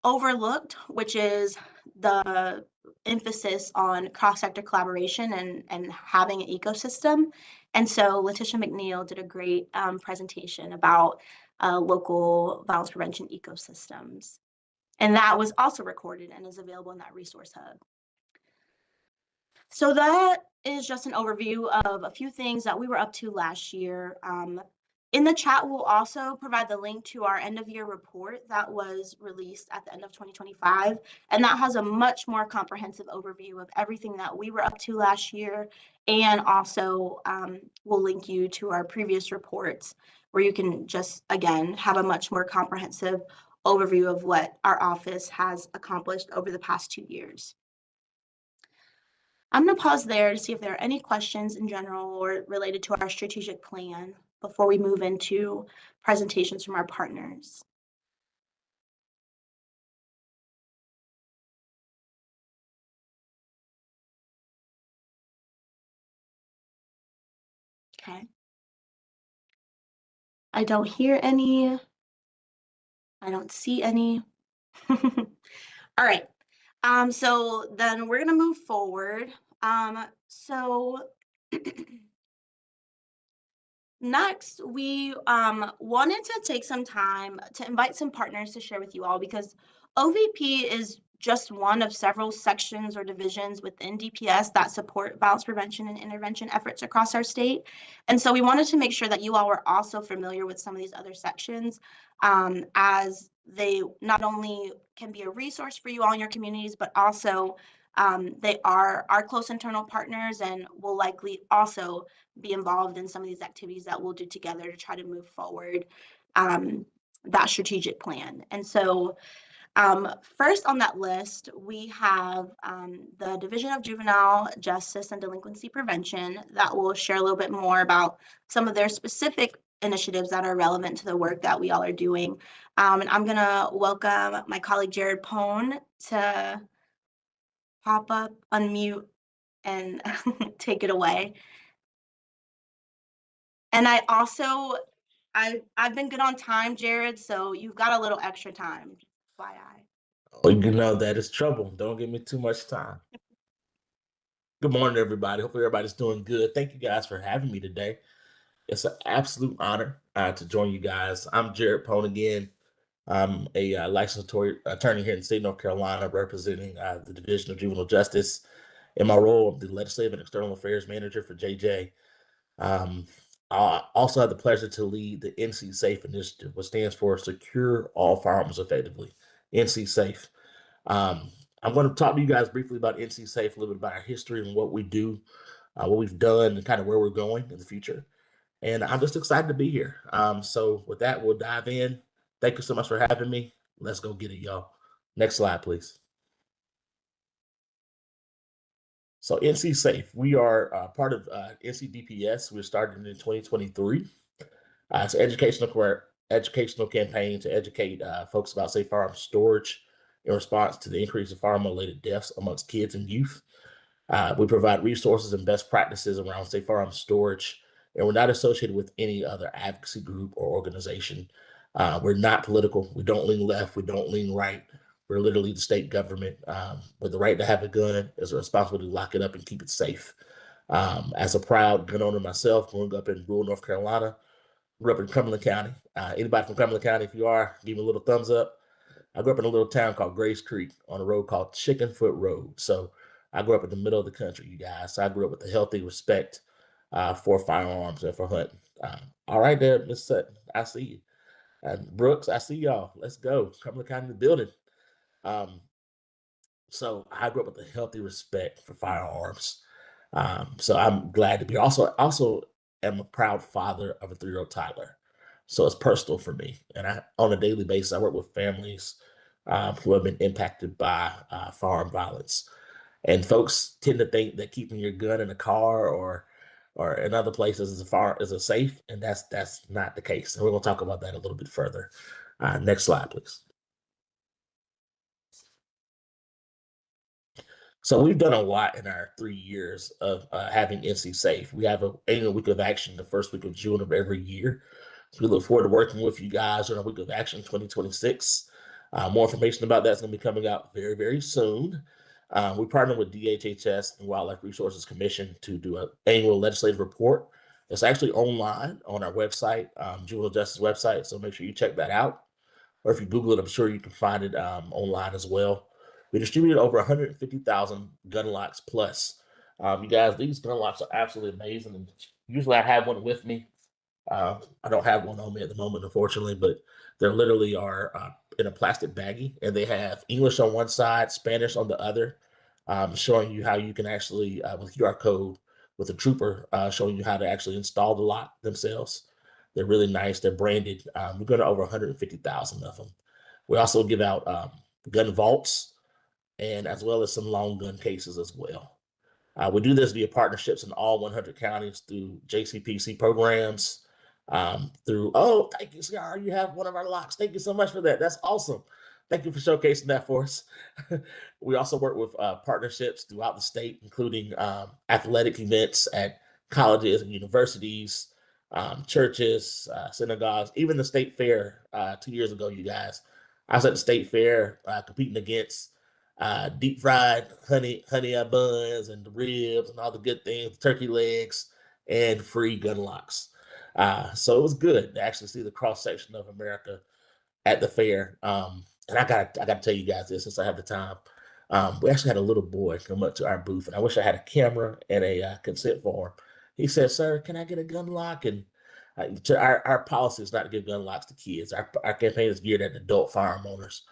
overlooked, which is the emphasis on cross-sector collaboration and having an ecosystem. And so Letitia McNeil did a great presentation about local violence prevention ecosystems. And that was also recorded and is available in that resource hub. So that is just an overview of a few things that we were up to last year. In the chat, we'll also provide the link to our end of year report that was released at the end of 2025. And that has a much more comprehensive overview of everything that we were up to last year. And also we'll link you to our previous reports where you can just, again, have a much more comprehensive overview of what our office has accomplished over the past 2 years. I'm going to pause there to see if there are any questions in general or related to our strategic plan before we move into presentations from our partners. Okay. I don't hear any. I don't see any. All right. So then we're going to move forward. Next, we wanted to take some time to invite some partners to share with you all, because OVP is just one of several sections or divisions within DPS that support violence prevention and intervention efforts across our state. And so we wanted to make sure that you all were also familiar with some of these other sections, as they not only can be a resource for you all in your communities, but also they are our close internal partners and will likely also be involved in some of these activities that we'll do together to try to move forward that strategic plan. And so first on that list, we have the Division of Juvenile Justice and Delinquency Prevention that will share a little bit more about some of their specific initiatives that are relevant to the work that we all are doing. And I'm going to welcome my colleague Jared Pone to pop up, unmute, and take it away. And I've been good on time, Jared, so you've got a little extra time. FYI. Oh, you know that is trouble. Don't give me too much time. Good morning, everybody. Hopefully everybody's doing good. Thank you guys for having me today. It's an absolute honor to join you guys. I'm Jared Pone again. I'm a licensed attorney here in the state of North Carolina, representing the Division of Juvenile Justice. In my role, I'm the Legislative and External Affairs Manager for JJ. I also have the pleasure to lead the NC Safe initiative, which stands for Secure All Firearms Effectively, NC Safe. I'm going to talk to you guys briefly about NC Safe, a little bit about our history and what we do, what we've done, and kind of where we're going in the future. And I'm just excited to be here. So with that, we'll dive in. Thank you so much for having me. Let's go get it, y'all. Next slide, please. So NC Safe, we are part of NCDPS. We started in 2023. It's an educational campaign to educate folks about safe firearm storage in response to the increase of firearm-related deaths amongst kids and youth. We provide resources and best practices around safe firearm storage, and we're not associated with any other advocacy group or organization. We're not political. We don't lean left. We don't lean right. We're literally the state government. With the right to have a gun is a responsibility to lock it up and keep it safe. As a proud gun owner myself, growing up in rural North Carolina, grew up in Cumberland County. Anybody from Cumberland County, if you are, give me a little thumbs up. I grew up in a little town called Grace Creek on a road called Chickenfoot Road. So I grew up in the middle of the country, you guys. So I grew up with a healthy respect for firearms and for hunting. All right there, Miss Sutton, I see you. And Brooks, I see y'all. Let's go. Cumberland County in the building. So I grew up with a healthy respect for firearms. So I'm glad to be here. Also am a proud father of a 3-year-old Tyler. So it's personal for me. And on a daily basis, I work with families who have been impacted by firearm violence. And folks tend to think that keeping your gun in a car or in other places is a safe, and that's not the case. And we're going to talk about that a little bit further. Next slide, please. So we've done a lot in our 3 years of having NC Safe. We have an annual week of action the first week of June of every year. So we look forward to working with you guys on our week of action 2026. More information about that's going to be coming out very, very soon. We partnered with DHHS and Wildlife Resources Commission to do an annual legislative report. It's actually online on our website, Juvenile Justice website, so make sure you check that out. Or if you Google it, I'm sure you can find it online as well. We distributed over 150,000 gun locks plus. You guys, these gun locks are absolutely amazing. And usually I have one with me. I don't have one on me at the moment, unfortunately, but they literally are in a plastic baggie, and they have English on one side, Spanish on the other, showing you how you can actually, with QR code, with a trooper, showing you how to actually install the lock themselves. They're really nice. They're branded. We're going to over 150,000 of them. We also give out gun vaults, and as well as some long gun cases as well. We do this via partnerships in all 100 counties through JCPC programs. Oh, thank you, Ciara. You have one of our locks. Thank you so much for that. That's awesome. Thank you for showcasing that for us. We also work with partnerships throughout the state, including athletic events at colleges and universities, churches, synagogues, even the state fair 2 years ago, you guys. I was at the state fair competing against deep fried honey buns and the ribs and all the good things, turkey legs, and free gun locks. So it was good to actually see the cross section of America at the fair. And I gotta tell you guys this since I have the time. We actually had a little boy come up to our booth, and I wish I had a camera and a consent form. He said, "Sir, can I get a gun lock?" And our policy is not to give gun locks to kids. Our campaign is geared at adult firearm owners.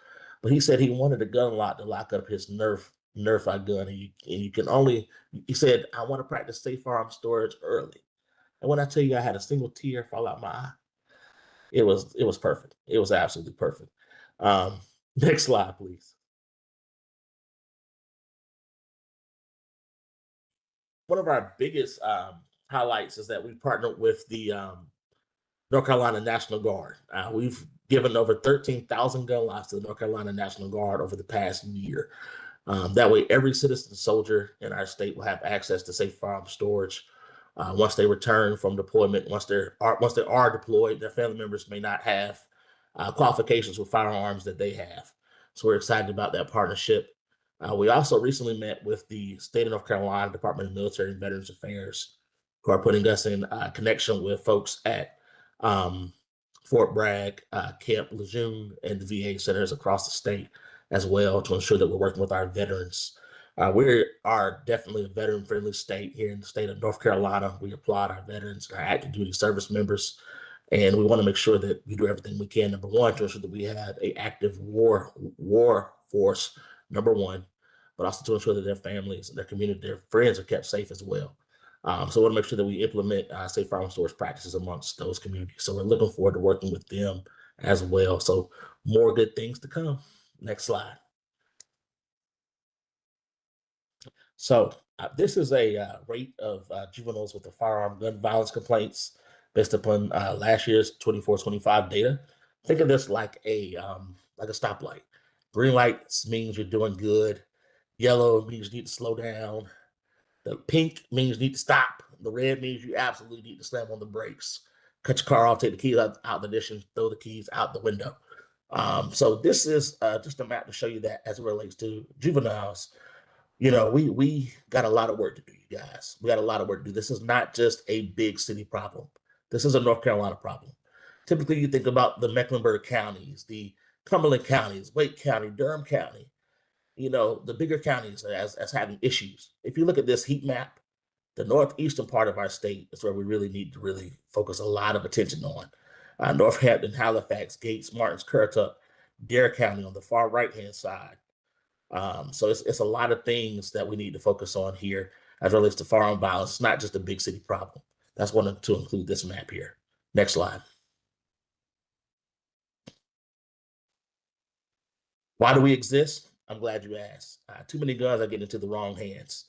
But he said he wanted a gun lock to lock up his Nerf gun, and you can only. He said, "I want to practice safe firearm storage early." And when I tell you I had a single tear fall out my eye, it was perfect. It was absolutely perfect. Next slide, please. One of our biggest highlights is that we partnered with the North Carolina National Guard. We've given over 13,000 gun locks to the North Carolina National Guard over the past year. That way, every citizen soldier in our state will have access to safe firearm storage. Once they return from deployment, once they are deployed, their family members may not have qualifications with firearms that they have. So we're excited about that partnership. We also recently met with the state of North Carolina Department of Military and Veterans Affairs, who are putting us in connection with folks at Fort Bragg, Camp Lejeune, and the VA centers across the state as well to ensure that we're working with our veterans. We are definitely a veteran-friendly state here in the state of North Carolina. We applaud our veterans, our active duty service members, and we want to make sure that we do everything we can, number one, to ensure that we have an active war force, number one, but also to ensure that their families, their community, their friends are kept safe as well. So we want to make sure that we implement safe firearm storage practices amongst those communities. So we're looking forward to working with them as well. So more good things to come. Next slide. So this is a rate of juveniles with the firearm gun violence complaints based upon last year's 24-25 data. Think of this like a stoplight. Green lights means you're doing good. Yellow means you need to slow down. The pink means you need to stop. The red means you absolutely need to slam on the brakes. Cut your car off, take the keys out the ignition, throw the keys out the window. So this is just a map to show you that as it relates to juveniles. You know, we got a lot of work to do, you guys. We got a lot of work to do. This is not just a big city problem. This is a North Carolina problem. Typically, you think about the Mecklenburg counties, the Cumberland counties, Wake County, Durham County, you know, the bigger counties as having issues. If you look at this heat map, the northeastern part of our state is where we really need to really focus a lot of attention on. Northampton, Halifax, Gates, Martins, Currituck, Dare County on the far right-hand side. So it's a lot of things that we need to focus on here as it relates to firearm violence. It's not just a big city problem. That's one to include this map here. Next slide. Why do we exist? I'm glad you asked. Too many guns are getting into the wrong hands.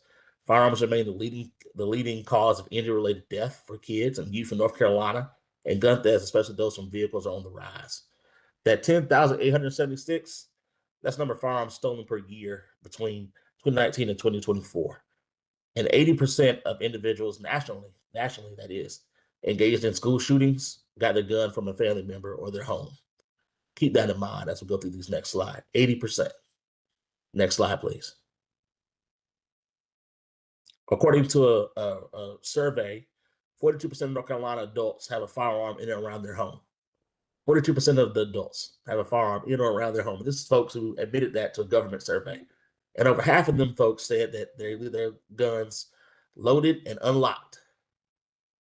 Firearms remain the leading cause of injury-related death for kids and youth in North Carolina, and gun thefts, especially those from vehicles, are on the rise. That 10,876, that's number of firearms stolen per year between 2019 and 2024. And 80% of individuals nationally that is, engaged in school shootings got their gun from a family member or their home. Keep that in mind as we go through these next slide. 80%. Next slide, please. According to a survey, 42% of North Carolina adults have a firearm in and around their home. 42% of the adults have a firearm in or around their home. This is folks who admitted that to a government survey. And over half of them folks said that they leave their guns loaded and unlocked.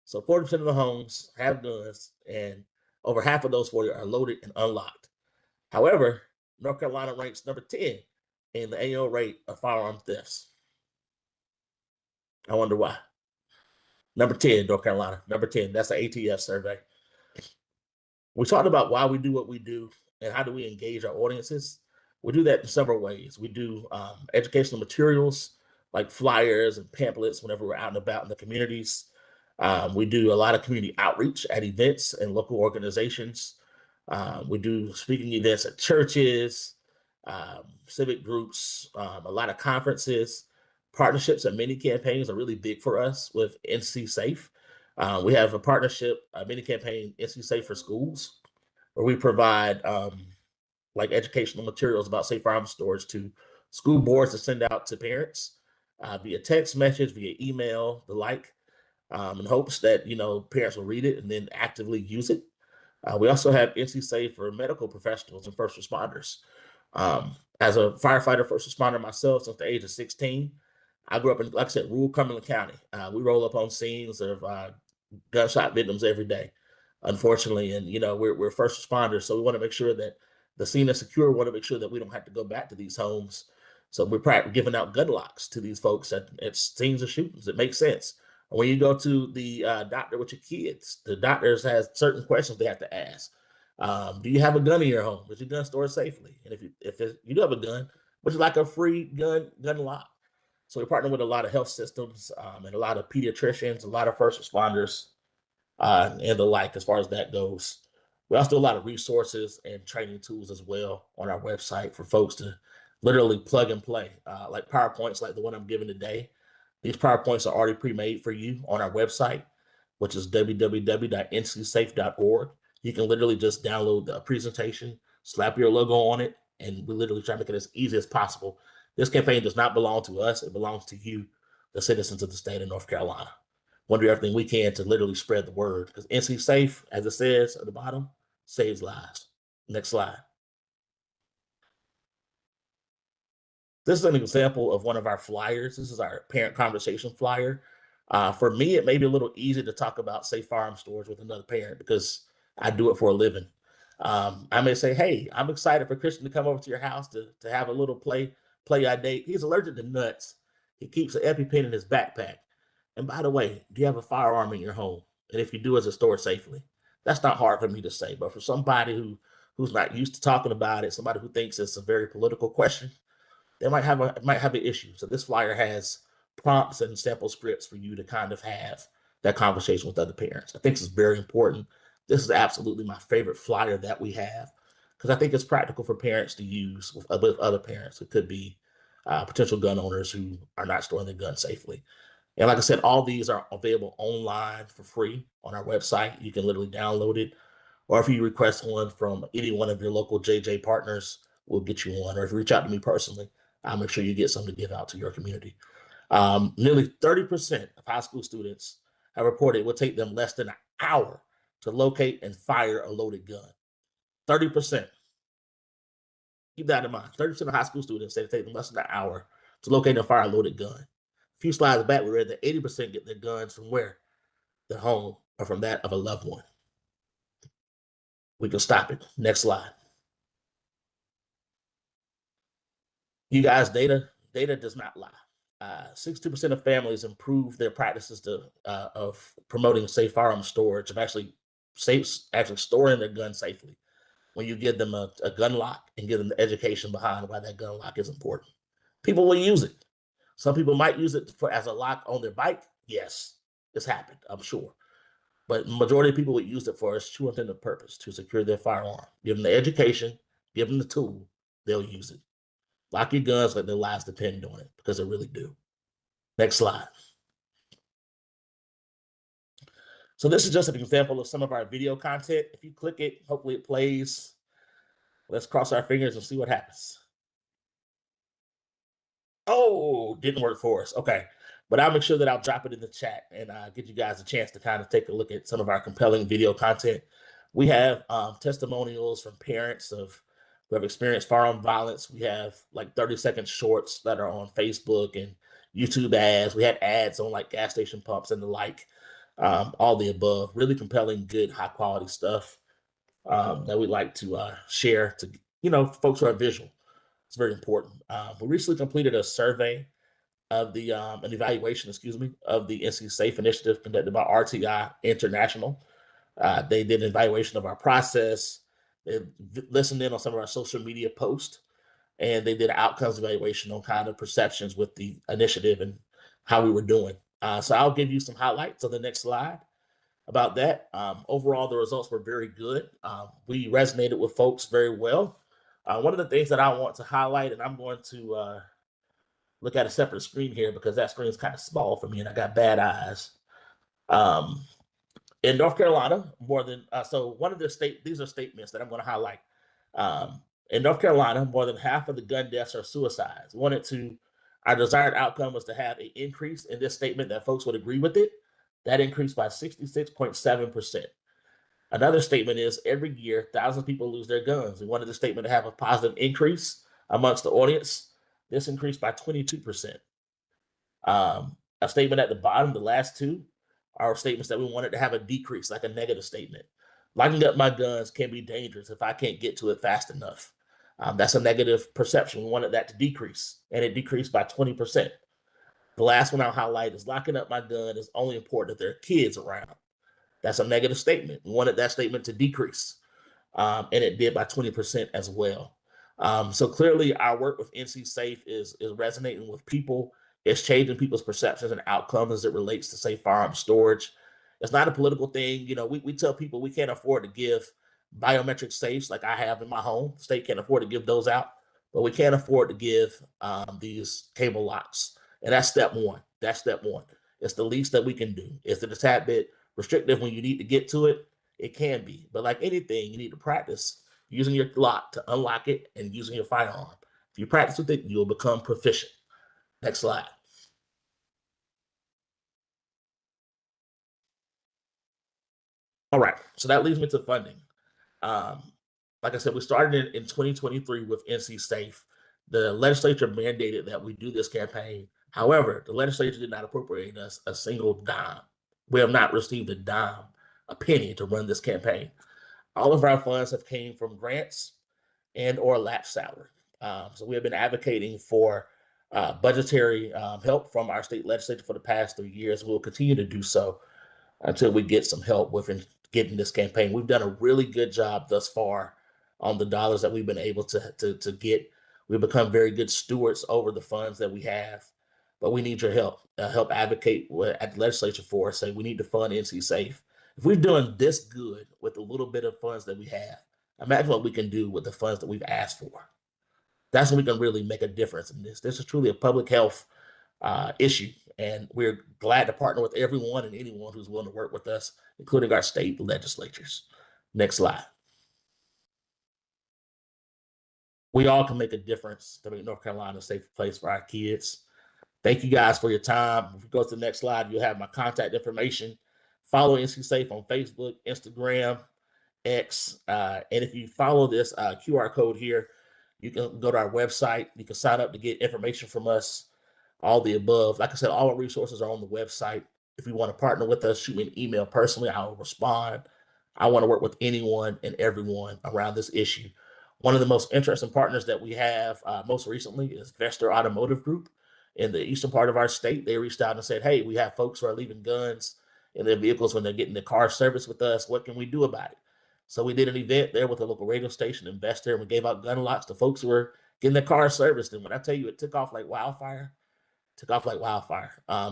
So 40% of the homes have guns, and over half of those 40 are loaded and unlocked. However, North Carolina ranks number 10 in the annual rate of firearm thefts. I wonder why. Number 10, North Carolina. Number 10. That's an ATF survey. We talked about why we do what we do and how do we engage our audiences. We do that in several ways. We do educational materials like flyers and pamphlets whenever we're out and about in the communities. We do a lot of community outreach at events and local organizations. We do speaking events at churches, civic groups, a lot of conferences. Partnerships and mini campaigns are really big for us with NC Safe. We have a partnership, a mini campaign, NC Safe for Schools, where we provide like educational materials about safe firearm storage to school boards to send out to parents via text message, via email, the like, in hopes that parents will read it and then actively use it. We also have NC Safe for medical professionals and first responders. As a firefighter, first responder myself since the age of 16, I grew up in, like I said, rural Cumberland County. We roll up on scenes of gunshot victims every day, unfortunately. And, we're first responders, so we want to make sure that the scene is secure. We want to make sure that we don't have to go back to these homes. So we're giving out gun locks to these folks at scenes of shootings. It makes sense. When you go to the doctor with your kids, the doctors has certain questions they have to ask. Do you have a gun in your home? Is your gun stored safely? And if you do have a gun, would you like a free gun lock? So we partner with a lot of health systems and a lot of pediatricians, a lot of first responders, and the like as far as that goes. We also do a lot of resources and training tools as well on our website for folks to literally plug and play, like PowerPoints like the one I'm giving today. These PowerPoints are already pre-made for you on our website, which is www.ncsafe.org. You can literally just download the presentation, slap your logo on it, and we literally try to make it as easy as possible. This campaign does not belong to us. It belongs to you, the citizens of the state of North Carolina. Want to do everything we can to literally spread the word, because NC Safe, as it says at the bottom, saves lives. Next slide. This is an example of one of our flyers. This is our parent conversation flyer. For me, it may be a little easy to talk about safe firearm storage with another parent because I do it for a living. I may say, hey, I'm excited for Christian to come over to your house to have a little play date. He's allergic to nuts. He keeps an EpiPen in his backpack. And by the way, do you have a firearm in your home? And if you do, is it stored safely? That's not hard for me to say, but for somebody who's not used to talking about it, somebody who thinks it's a very political question, they might have an issue. So this flyer has prompts and sample scripts for you to kind of have that conversation with other parents. I think this is very important. This is absolutely my favorite flyer that we have because I think it's practical for parents to use with other parents. It could be potential gun owners who are not storing their guns safely. And like I said, all these are available online for free on our website. You can literally download it. Or if you request one from any one of your local JJ partners, we'll get you one. Or if you reach out to me personally, I'll make sure you get some to give out to your community. Nearly 30% of high school students have reported it will take them less than an hour to locate and fire a loaded gun. 30%. Keep that in mind. 30% of high school students say it takes them less than an hour to locate and fire a loaded gun. A few slides back, we read that 80% get their guns from where? Their home or from that of a loved one. We can stop it. Next slide. You guys, data does not lie. 62% of families improve their practices of promoting safe firearm storage, of actually storing their gun safely when you give them a gun lock and give them the education behind why that gun lock is important. People will use it. Some people might use it as a lock on their bike. Yes, it's happened, I'm sure. But majority of people would use it for its true intended purpose, to secure their firearm. Give them the education, give them the tool, they'll use it. Lock your guns like their lives depend on it, because they really do. Next slide. So this is just an example of some of our video content. If you click it, hopefully it plays. Let's cross our fingers and see what happens. Oh, didn't work for us. Okay. But I'll make sure that I'll drop it in the chat and get you guys a chance to kind of take a look at some of our compelling video content. We have testimonials from parents who have experienced firearm violence. We have like 30-second shorts that are on Facebook and YouTube ads. We had ads on like gas station pumps and the like, all the above. Really compelling, good, high quality stuff that we'd like to share to, folks who are visual. It's very important. We recently completed a survey of an evaluation, of the NC Safe initiative conducted by RTI International. They did an evaluation of our process. They listened in on some of our social media posts, and they did an outcomes evaluation on kind of perceptions with the initiative and how we were doing. So I'll give you some highlights on the next slide about that. Overall, the results were very good. We resonated with folks very well. One of the things that I want to highlight, and I'm going to look at a separate screen here because that screen is kind of small for me and I got bad eyes. In North Carolina, so one of these are statements that I'm going to highlight. In North Carolina, more than half of the gun deaths are suicides. Our desired outcome was to have an increase in this statement that folks would agree with it. That increased by 66.7%. Another statement is every year, thousands of people lose their guns. We wanted the statement to have a positive increase amongst the audience. This increased by 22%. A statement at the bottom, the last two, are statements that we wanted to have a decrease, like a negative statement. Locking up my guns can be dangerous if I can't get to it fast enough. That's a negative perception. We wanted that to decrease, and it decreased by 20%. The last one I'll highlight is locking up my gun is only important if there are kids around. That's a negative statement. We wanted that statement to decrease, and it did by 20% as well. So clearly our work with NC Safe is resonating with people. It's changing people's perceptions and outcomes as it relates to safe firearm storage. It's not a political thing. We tell people we can't afford to give biometric safes like I have in my home. The state can't afford to give those out, but we can't afford to give these cable locks. And that's step one. It's the least that we can do. It's a tad bit restrictive when you need to get to it. It can be, but like anything, you need to practice using your lock to unlock it and using your firearm. If you practice with it, you'll become proficient. Next slide. All right, so that leads me to funding. Like I said, we started in 2023 with NC Safe. The legislature mandated that we do this campaign. However, the legislature did not appropriate us a single dime. We have not received a penny to run this campaign. All of our funds have came from grants and or lapsed salary. So we have been advocating for budgetary help from our state legislature for the past 3 years. We'll continue to do so until we get some help with getting this campaign. We've done a really good job thus far on the dollars that we've been able to get. We've become very good stewards over the funds that we have, but we need your help. Help advocate at the legislature for us. Say we need to fund NC Safe. If we're doing this good with the little bit of funds that we have, imagine what we can do with the funds that we've asked for. That's when we can really make a difference in this. This is truly a public health issue, and we're glad to partner with everyone and anyone who's willing to work with us, including our state legislatures. Next slide. We all can make a difference to make North Carolina a safe place for our kids. Thank you guys for your time. If we go to the next slide, you'll have my contact information. Follow NC Safe on Facebook, Instagram, X, and if you follow this QR code here, you can go to our website. You can sign up to get information from us, all the above. Like I said, all our resources are on the website. If you want to partner with us, shoot me an email personally. I will respond. I want to work with anyone and everyone around this issue. One of the most interesting partners that we have most recently is Vester Automotive Group in the eastern part of our state. They reached out and said, hey, we have folks who are leaving guns in their vehicles when they're getting their car serviced with us. What can we do about it? So we did an event there with a local radio station, Investor, and we gave out gun locks to folks who were getting their car serviced. And when I tell you it took off like wildfire,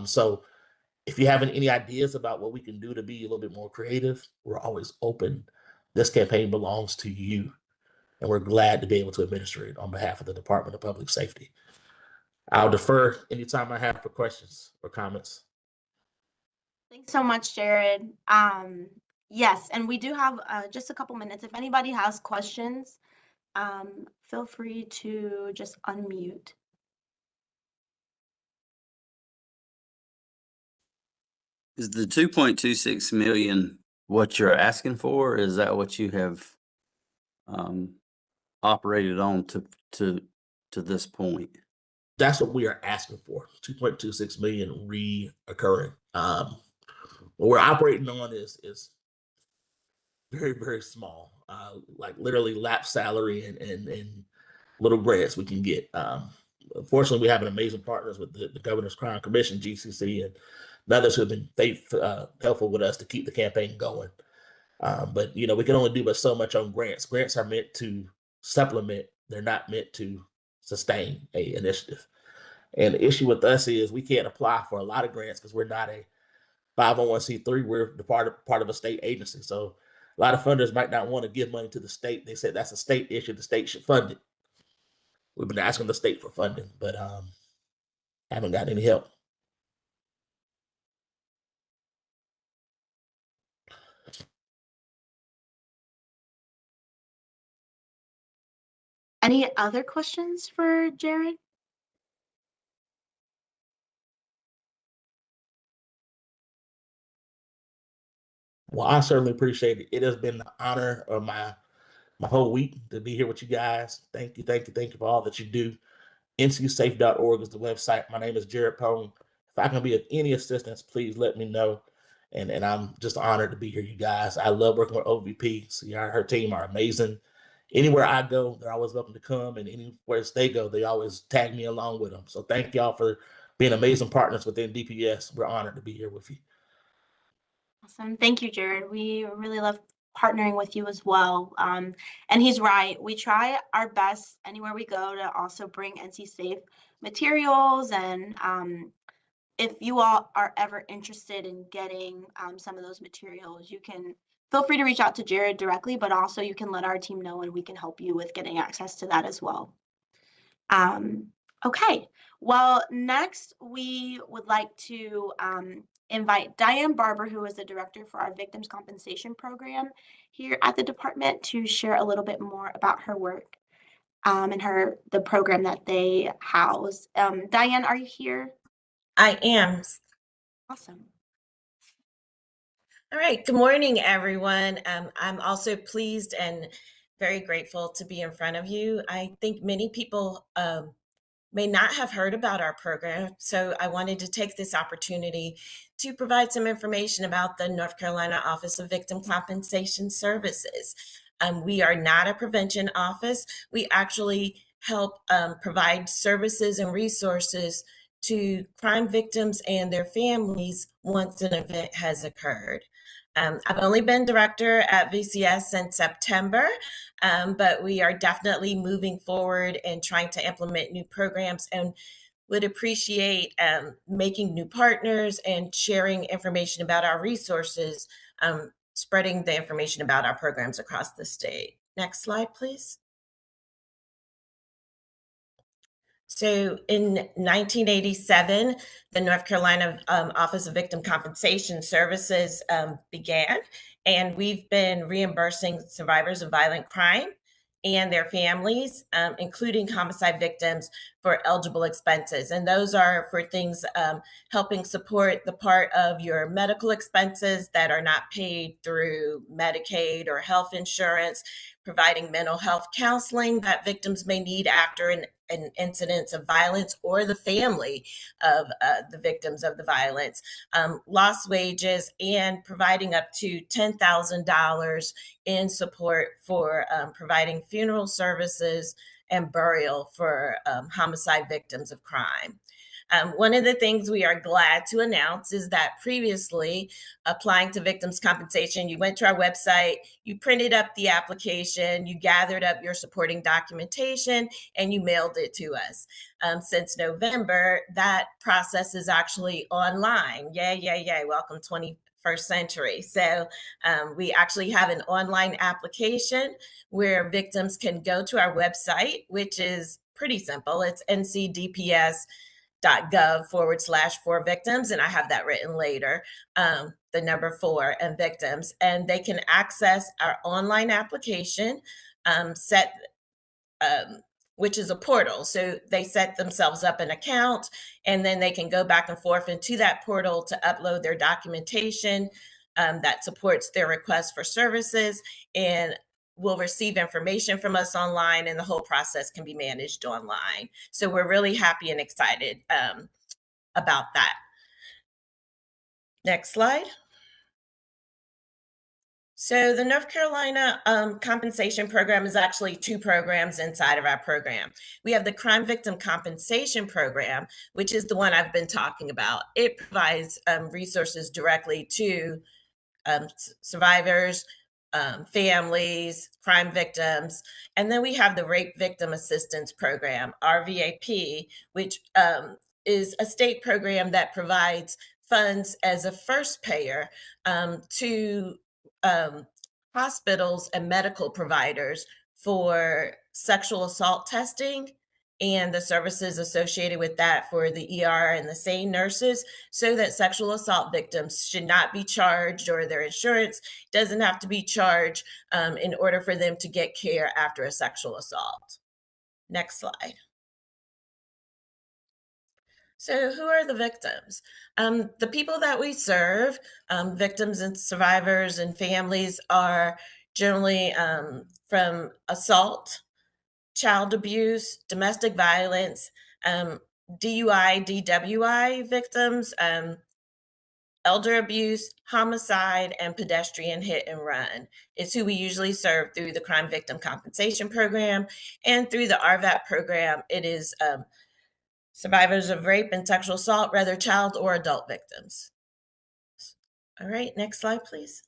So if you have any ideas about what we can do to be a little bit more creative, we're always open. This campaign belongs to you, and we're glad to be able to administer it on behalf of the Department of Public Safety. I'll defer anytime I have for questions or comments. Thanks so much, Jared. Yes, and we do have just a couple minutes. If anybody has questions, Feel free to just unmute. Is the 2.26 million what you're asking for? Or is that what you have operated on to this point? That's what we are asking for. 2.26 million reoccurring. What we're operating on is very, very small. Like literally lap salary and little grants we can get. Fortunately, we have an amazing partners with the Governor's Crime Commission, GCC, and others who have been helpful with us to keep the campaign going. But you know, we can only do but so much on grants. Grants are meant to supplement; they're not meant to sustain a initiative. And the issue with us is we can't apply for a lot of grants because we're not a 501c3. We're the part of a state agency. So a lot of funders might not want to give money to the state. They said that's a state issue. The state should fund it. We've been asking the state for funding, but haven't got any help. Any other questions for Jared? Well, I certainly appreciate it. It has been the honor of my whole week to be here with you guys. Thank you for all that you do. ncsafe.org is the website. My name is Jared Pone. If I can be of any assistance, please let me know. And I'm just honored to be here, you guys. I love working with OVP. See, her team are amazing. Anywhere I go, they're always welcome to come. And anywhere they go, they always tag me along with them. So thank y'all for being amazing partners within DPS. We're honored to be here with you. Awesome. Thank you, Jared. We really love partnering with you as well. And he's right. We try our best anywhere we go to also bring NC Safe materials. And if you all are ever interested in getting some of those materials, you can feel free to reach out to Jared directly, but also you can let our team know and we can help you with getting access to that as well. Okay. Well, next we would like to invite Diane Barber, who is the director for our Victims Compensation Program here at the department, to share a little bit more about her work and the program that they house. Diane, are you here? I am. Awesome. All right. Good morning, everyone. I'm also pleased and very grateful to be in front of you. I think many people may not have heard about our program, so I wanted to take this opportunity to provide some information about the North Carolina Office of Victim Compensation Services. We are not a prevention office. We actually help provide services and resources to crime victims and their families once an event has occurred. I've only been director at VCS since September, but we are definitely moving forward and trying to implement new programs and would appreciate making new partners and sharing information about our resources, spreading the information about our programs across the state. Next slide, please. So in 1987, the North Carolina Office of Victim Compensation Services began, and we've been reimbursing survivors of violent crime and their families, including homicide victims, for eligible expenses. And those are for things helping support the part of your medical expenses that are not paid through Medicaid or health insurance, providing mental health counseling that victims may need after an incident of violence, or the family of the victims of the violence, lost wages, and providing up to $10,000 in support for providing funeral services and burial for homicide victims of crime. One of the things we are glad to announce is that previously, applying to victims' compensation, you went to our website, you printed up the application, you gathered up your supporting documentation, and you mailed it to us. Since November, that process is actually online. Yay. Welcome 21st century. So we actually have an online application where victims can go to our website, which is pretty simple. It's ncdps.gov/4victims, and I have that written later, the number 4 and victims, and they can access our online application, set which is a portal. So they set themselves up an account, and then they can go back and forth into that portal to upload their documentation that supports their request for services, and will receive information from us online, and the whole process can be managed online. So we're really happy and excited about that. Next slide. So the North Carolina Compensation Program is actually two programs inside of our program. We have the Crime Victim Compensation Program, which is the one I've been talking about. It provides resources directly to survivors, families, crime victims. And then we have the Rape Victim Assistance Program, RVAP, which is a state program that provides funds as a first payer to hospitals and medical providers for sexual assault testing and the services associated with that for the ER and the SANE nurses, so that sexual assault victims should not be charged, or their insurance doesn't have to be charged in order for them to get care after a sexual assault. Next slide. So who are the victims? The people that we serve, victims and survivors and families, are generally from assault, child abuse, domestic violence, DUI, DWI victims, elder abuse, homicide, and pedestrian hit and run. It's who we usually serve through the Crime Victim Compensation Program, and through the RVAP program, it is survivors of rape and sexual assault, whether child or adult victims. All right, next slide, please.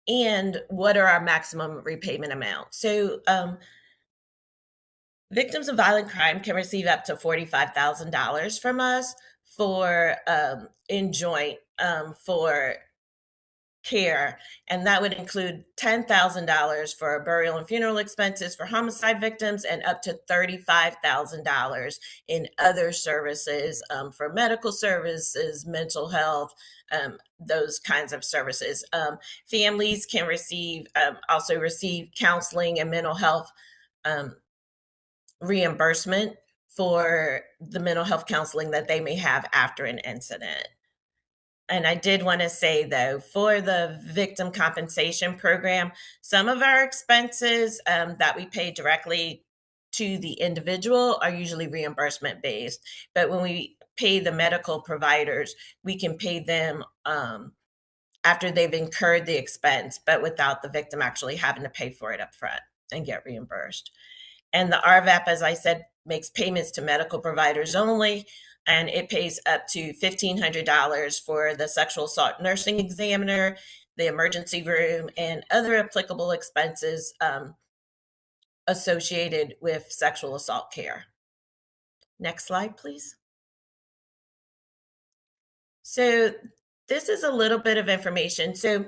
And what are our maximum repayment amounts? So victims of violent crime can receive up to $45,000 from us for in joint for care, and that would include $10,000 for burial and funeral expenses for homicide victims, and up to $35,000 in other services for medical services, mental health, those kinds of services. Families can also receive counseling and mental health reimbursement for the mental health counseling that they may have after an incident. And I did want to say, though, for the Victim Compensation Program, some of our expenses that we pay directly to the individual are usually reimbursement based. But when we pay the medical providers, we can pay them after they've incurred the expense, but without the victim actually having to pay for it up front and get reimbursed. And the RVAP, as I said, makes payments to medical providers only, and it pays up to $1,500 for the sexual assault nursing examiner, the emergency room, and other applicable expenses associated with sexual assault care. Next slide, please. So this is a little bit of information. So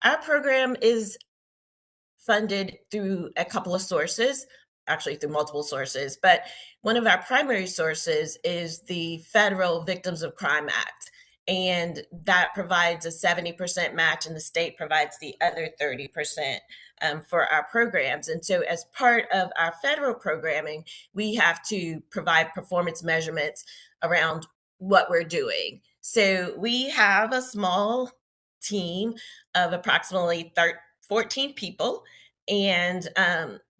our program is funded through a couple of sources, actually through multiple sources, but one of our primary sources is the Federal Victims of Crime Act, and that provides a 70% match, and the state provides the other 30% for our programs. And so as part of our federal programming, we have to provide performance measurements around what we're doing. So we have a small team of approximately 14 people, and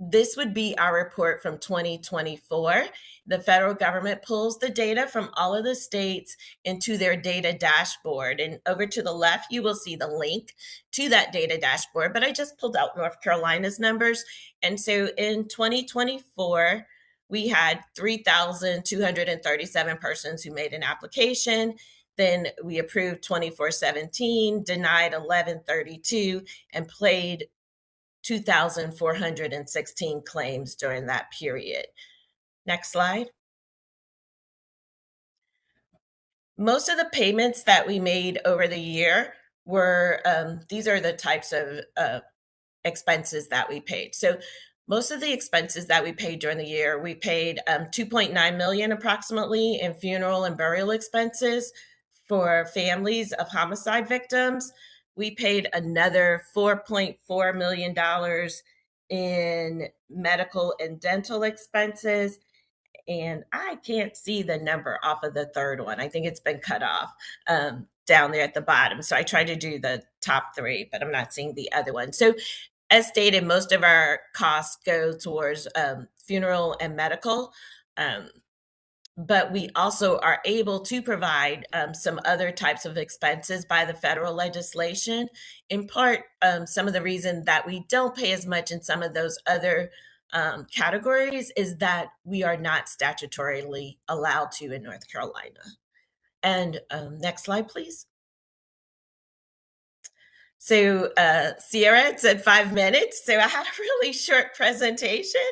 this would be our report from 2024. The federal government pulls the data from all of the states into their data dashboard. And over to the left, you will see the link to that data dashboard. But I just pulled out North Carolina's numbers. And so in 2024, we had 3,237 persons who made an application. Then we approved 2,417, denied 1,132, and played 2,416 claims during that period. Next slide. Most of the payments that we made over the year were, these are the types of expenses that we paid. So most of the expenses that we paid during the year, we paid $2.9 million approximately in funeral and burial expenses for families of homicide victims. We paid another $4.4 million in medical and dental expenses. And I can't see the number off of the third one. I think it's been cut off down there at the bottom. So I tried to do the top three, but I'm not seeing the other one. So as stated, most of our costs go towards funeral and medical. But we also are able to provide some other types of expenses by the federal legislation. In part, some of the reason that we don't pay as much in some of those other categories is that we are not statutorily allowed to in North Carolina. And next slide, please. So Sierra said 5 minutes, so I had a really short presentation.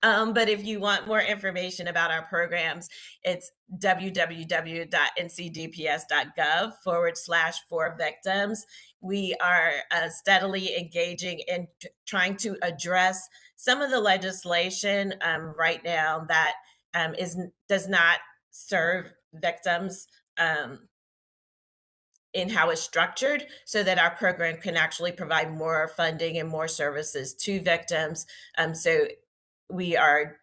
But if you want more information about our programs, it's www.ncdps.gov/for-victims. We are steadily engaging in trying to address some of the legislation right now that does not serve victims in how it's structured, so that our program can actually provide more funding and more services to victims. So we are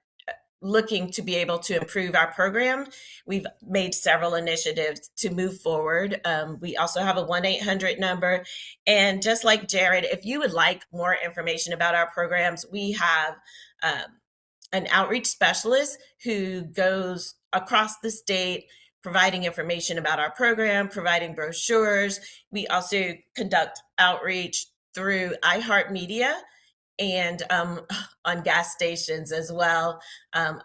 looking to be able to improve our program. We've made several initiatives to move forward. We also have a 1-800 number. And just like Jared, if you would like more information about our programs, we have an outreach specialist who goes across the state providing information about our program, providing brochures. We also conduct outreach through iHeartMedia and on gas stations as well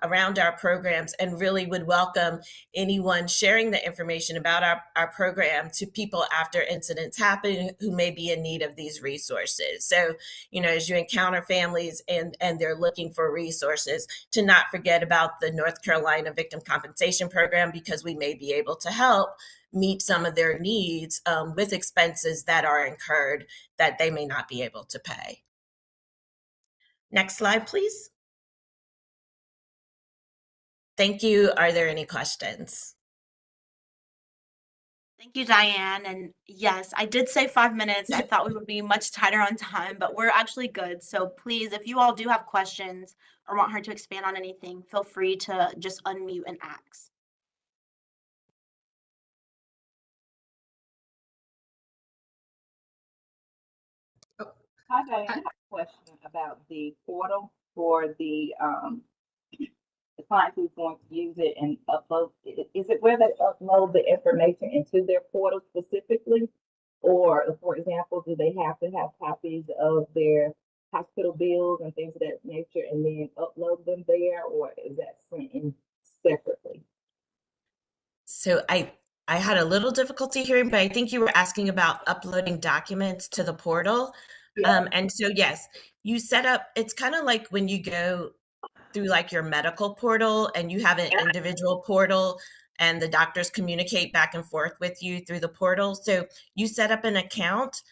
around our programs, and really would welcome anyone sharing the information about our program to people after incidents happen who may be in need of these resources. So, you know, as you encounter families and they're looking for resources, to not forget about the North Carolina Victim Compensation Program, because we may be able to help meet some of their needs with expenses that are incurred that they may not be able to pay. Next slide, please. Thank you. Are there any questions? Thank you, Diane. And yes, I did say 5 minutes. I thought we would be much tighter on time, but we're actually good. So please, if you all do have questions or want her to expand on anything, feel free to just unmute and ask. Hi, Diane. I have a question about the portal for the client who's going to use it and upload. Is it where they upload the information into their portal specifically? Or, for example, do they have to have copies of their hospital bills and things of that nature and then upload them there? Or is that sent in separately? So I had a little difficulty hearing, but I think you were asking about uploading documents to the portal. Yeah. And so, yes, you set up, it's kind of like when you go through like your medical portal and you have an individual portal and the doctors communicate back and forth with you through the portal. So you set up an account.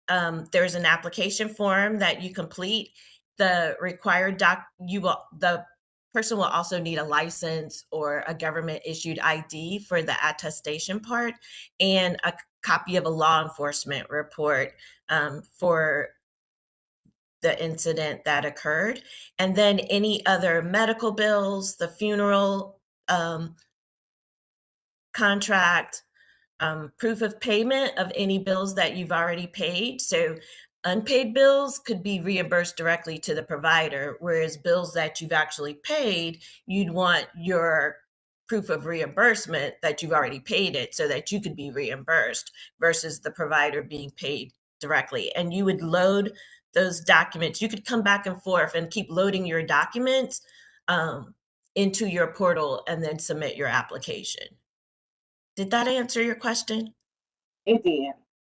There's an application form that you complete. The required the person will also need a license or a government issued ID for the attestation part, and a copy of a law enforcement report for the incident that occurred. And then any other medical bills, the funeral contract, proof of payment of any bills that you've already paid. So unpaid bills could be reimbursed directly to the provider, whereas bills that you've actually paid, you'd want your proof of reimbursement that you've already paid it so that you could be reimbursed versus the provider being paid directly. And you would load those documents. You could come back and forth and keep loading your documents into your portal and then submit your application. Did that answer your question? It did.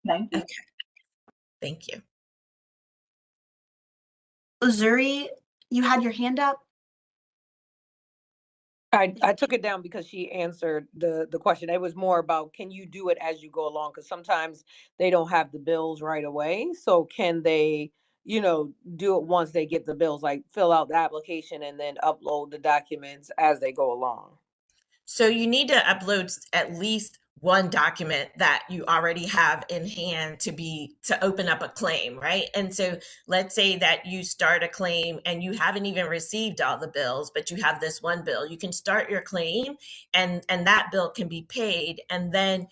Thank you. Okay. Thank you. Zuri, you had your hand up? I took it down because she answered the question. It was more about, can you do it as you go along? Because sometimes they don't have the bills right away. So can they, do it once they get the bills, like fill out the application and then upload the documents as they go along? So you need to upload at least one document that you already have in hand to open up a claim, right? And so let's say that you start a claim and you haven't even received all the bills, but you have this one bill. You can start your claim and that bill can be paid. And then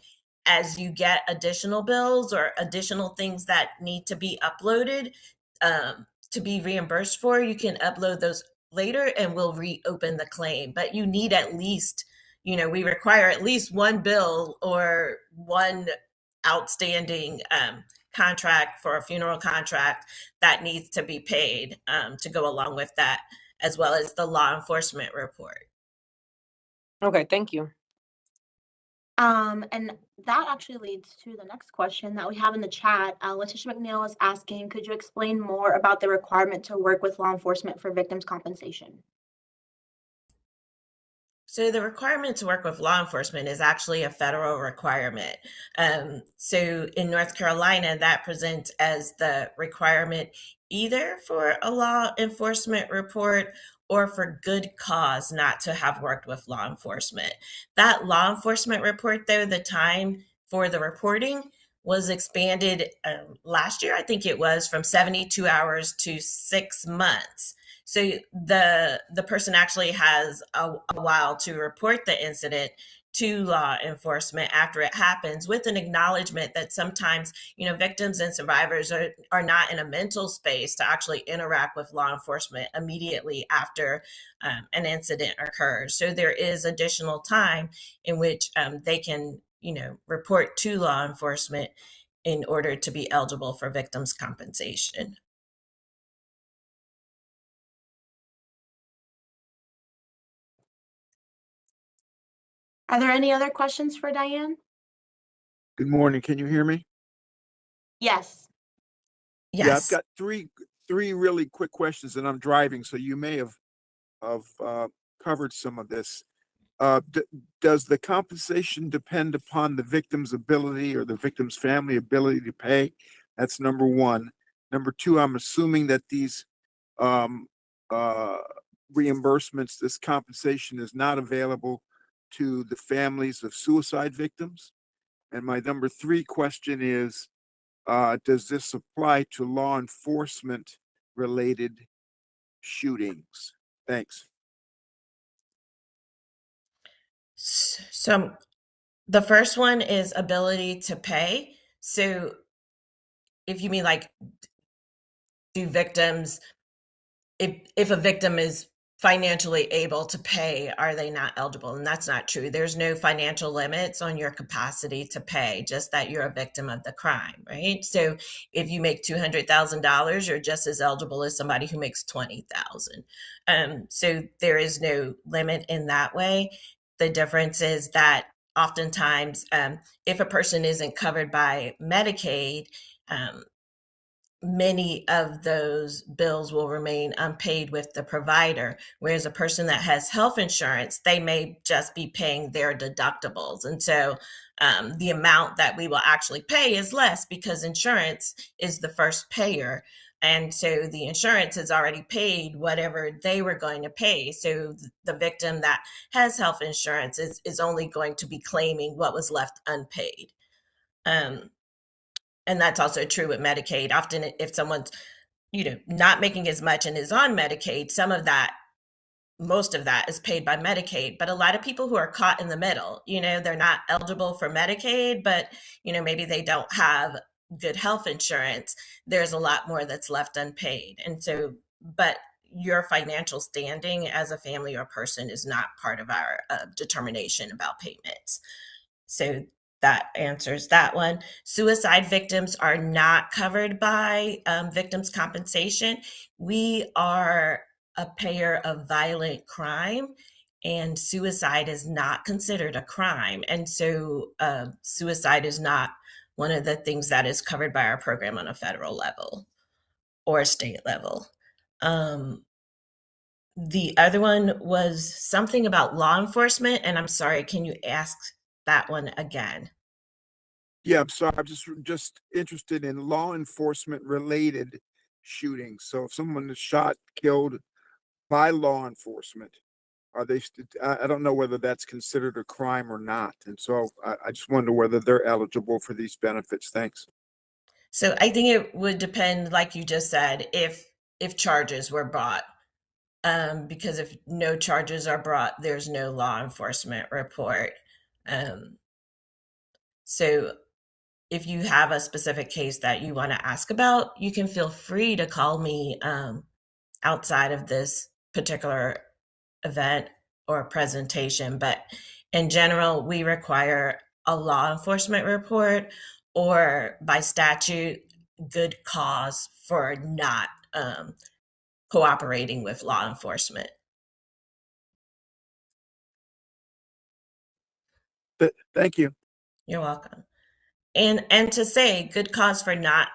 as you get additional bills or additional things that need to be uploaded to be reimbursed for, you can upload those later and we'll reopen the claim. But you need at least, we require at least one bill or one outstanding contract for a funeral contract that needs to be paid to go along with that, as well as the law enforcement report. Okay, thank you. And that actually leads to the next question that we have in the chat. Letitia McNeil is asking, could you explain more about the requirement to work with law enforcement for victims' compensation? So the requirement to work with law enforcement is actually a federal requirement. So in North Carolina, that presents as the requirement either for a law enforcement report or for good cause not to have worked with law enforcement. That law enforcement report, though, the time for the reporting was expanded last year, I think it was, from 72 hours to 6 months. So the person actually has a while to report the incident to law enforcement after it happens, with an acknowledgement that sometimes, victims and survivors are not in a mental space to actually interact with law enforcement immediately after an incident occurs. So there is additional time in which they can, report to law enforcement in order to be eligible for victims' compensation. Are there any other questions for Diane? Good morning. Can you hear me? Yes. Yes. Yeah, I've got three really quick questions, and I'm driving, so you may have covered some of this. Does the compensation depend upon the victim's ability or the victim's family ability to pay? That's number one. Number two, I'm assuming that these reimbursements, this compensation is not available to the families of suicide victims. And my number three question is, does this apply to law enforcement related shootings? Thanks. So the first one is ability to pay. So if you mean like, do victims, if a victim is financially able to pay, are they not eligible? And that's not true. There's no financial limits on your capacity to pay, just that you're a victim of the crime, right? So if you make $200,000, you're just as eligible as somebody who makes $20,000. So there is no limit in that way. The difference is that oftentimes, if a person isn't covered by Medicaid, many of those bills will remain unpaid with the provider, whereas a person that has health insurance, they may just be paying their deductibles. And so the amount that we will actually pay is less because insurance is the first payer. And so the insurance has already paid whatever they were going to pay. So the victim that has health insurance is only going to be claiming what was left unpaid. And that's also true with Medicaid. Often if someone's, not making as much and is on Medicaid, most of that is paid by Medicaid. But a lot of people who are caught in the middle, they're not eligible for Medicaid, but, maybe they don't have good health insurance. There's a lot more that's left unpaid. And so, but your financial standing as a family or person is not part of our determination about payments. So that answers that one. Suicide victims are not covered by victims' compensation. We are a payer of violent crime, and suicide is not considered a crime. And so suicide is not one of the things that is covered by our program on a federal level or state level. The other one was something about law enforcement, and I'm sorry, can you ask that one again? Yeah, I'm sorry. I'm just interested in law enforcement related shootings. So if someone is shot, killed by law enforcement, are they, I don't know whether that's considered a crime or not. And so I just wonder whether they're eligible for these benefits. Thanks. So I think it would depend, like you just said, if charges were brought. Because if no charges are brought, there's no law enforcement report. So if you have a specific case that you want to ask about, you can feel free to call me outside of this particular event or presentation. But in general, we require a law enforcement report or by statute, good cause for not cooperating with law enforcement. Thank you. You're welcome. And to say good cause for not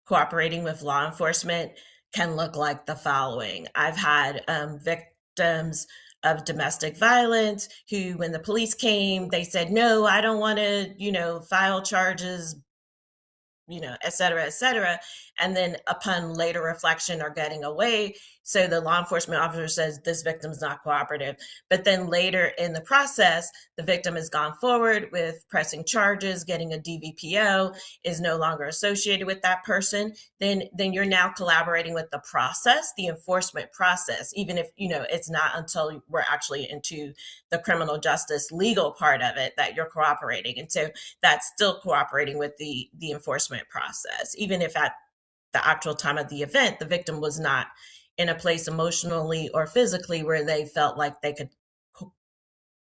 cooperating with law enforcement can look like the following. I've had victims of domestic violence who, when the police came, they said, no, I don't want to, file charges, et cetera, et cetera. And then upon later reflection are getting away. So the law enforcement officer says this victim's not cooperative. But then later in the process, the victim has gone forward with pressing charges, getting a DVPO, is no longer associated with that person. Then you're now collaborating with the process, the enforcement process, even if, it's not until we're actually into the criminal justice legal part of it that you're cooperating. And so that's still cooperating with the enforcement process, even if at the actual time of the event, the victim was not in a place emotionally or physically where they felt like they could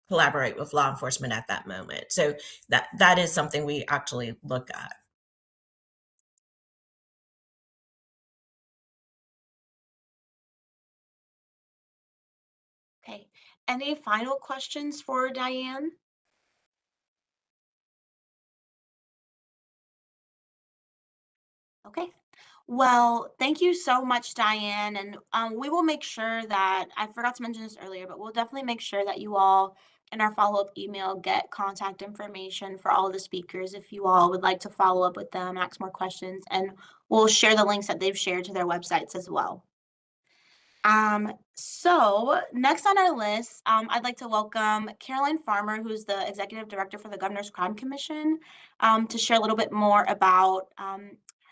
collaborate with law enforcement at that moment. So that is something we actually look at. Okay. Any final questions for Diane? Okay. Well, thank you so much, Diane. And we will make sure that, I forgot to mention this earlier, but we'll definitely make sure that you all in our follow-up email get contact information for all the speakers if you all would like to follow up with them, ask more questions, and we'll share the links that they've shared to their websites as well. So next on our list, I'd like to welcome Caroline Farmer, who's the Executive Director for the Governor's Crime Commission, to share a little bit more about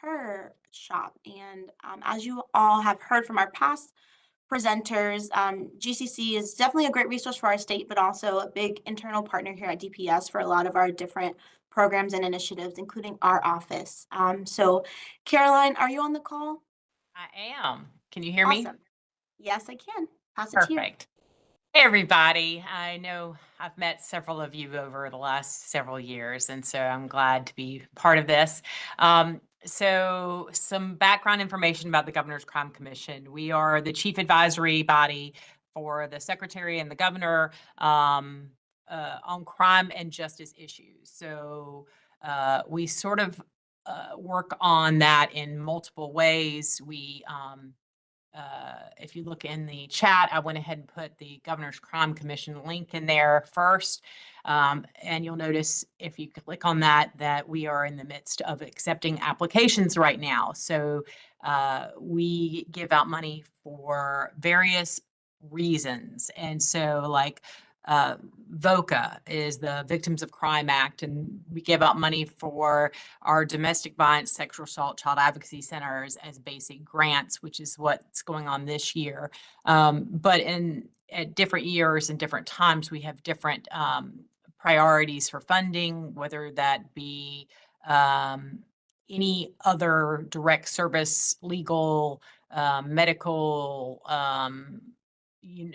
her shop. And as you all have heard from our past presenters, GCC is definitely a great resource for our state, but also a big internal partner here at DPS for a lot of our different programs and initiatives, including our office. So Caroline, are you on the call? I am. Can you hear me? Awesome. Yes, I can. Pass it to you. Perfect. Hey, everybody. I know I've met several of you over the last several years, and so I'm glad to be part of this. So some background information about the Governor's Crime Commission. We are the chief advisory body for the Secretary and the Governor on crime and justice issues. So we sort of work on that in multiple ways. We if you look in the chat, I went ahead and put the Governor's Crime Commission link in there first. And you'll notice if you click on that we are in the midst of accepting applications right now. So we give out money for various reasons. And so like VOCA is the Victims of Crime Act, and we give out money for our domestic violence, sexual assault, child advocacy centers as basic grants, which is what's going on this year. But at different years and different times, we have different priorities for funding, whether that be any other direct service, legal, medical,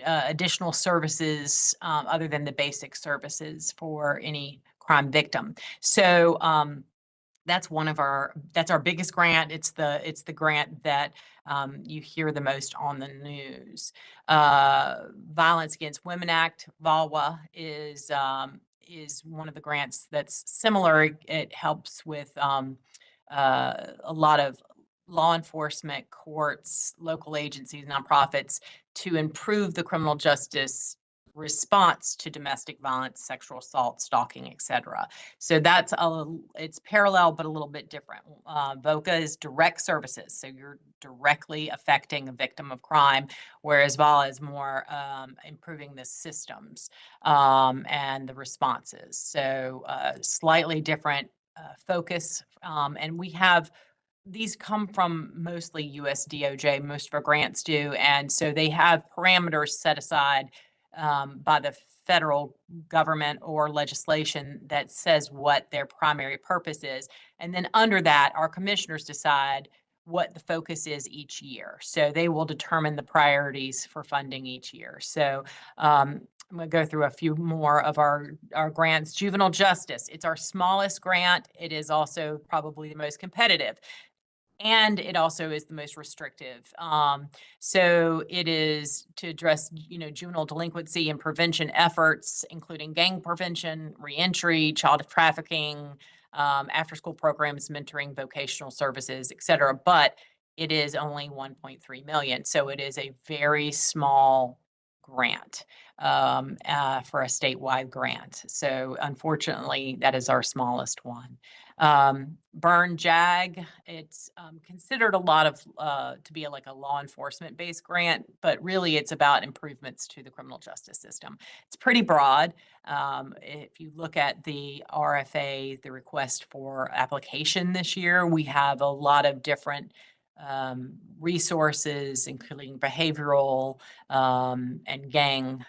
additional services other than the basic services for any crime victim. So that's our biggest grant. It's the grant that you hear the most on the news. Violence Against Women Act, VAWA, is one of the grants that's similar. It helps with a lot of law enforcement, courts, local agencies, nonprofits to improve the criminal justice response to domestic violence, sexual assault, stalking, etc. So it's parallel, but a little bit different. VOCA is direct services. So you're directly affecting a victim of crime, whereas VAWA is more improving the systems and the responses. So slightly different focus. And these come from mostly US DOJ, most of our grants do. And so they have parameters set aside by the federal government or legislation that says what their primary purpose is. And then under that, our commissioners decide what the focus is each year. So they will determine the priorities for funding each year. So I'm going to go through a few more of our grants. Juvenile justice, it's our smallest grant. It is also probably the most competitive. And it also is the most restrictive. So it is to address, juvenile delinquency and prevention efforts, including gang prevention, reentry, child trafficking, after-school programs, mentoring, vocational services, et cetera. But it is only 1.3 million. So it is a very small grant for a statewide grant. So unfortunately, that is our smallest one. Burn JAG, it's considered a lot of to be like a law enforcement based grant, but really it's about improvements to the criminal justice system. It's pretty broad. If you look at the RFA, the request for application this year, we have a lot of different resources, including behavioral and gang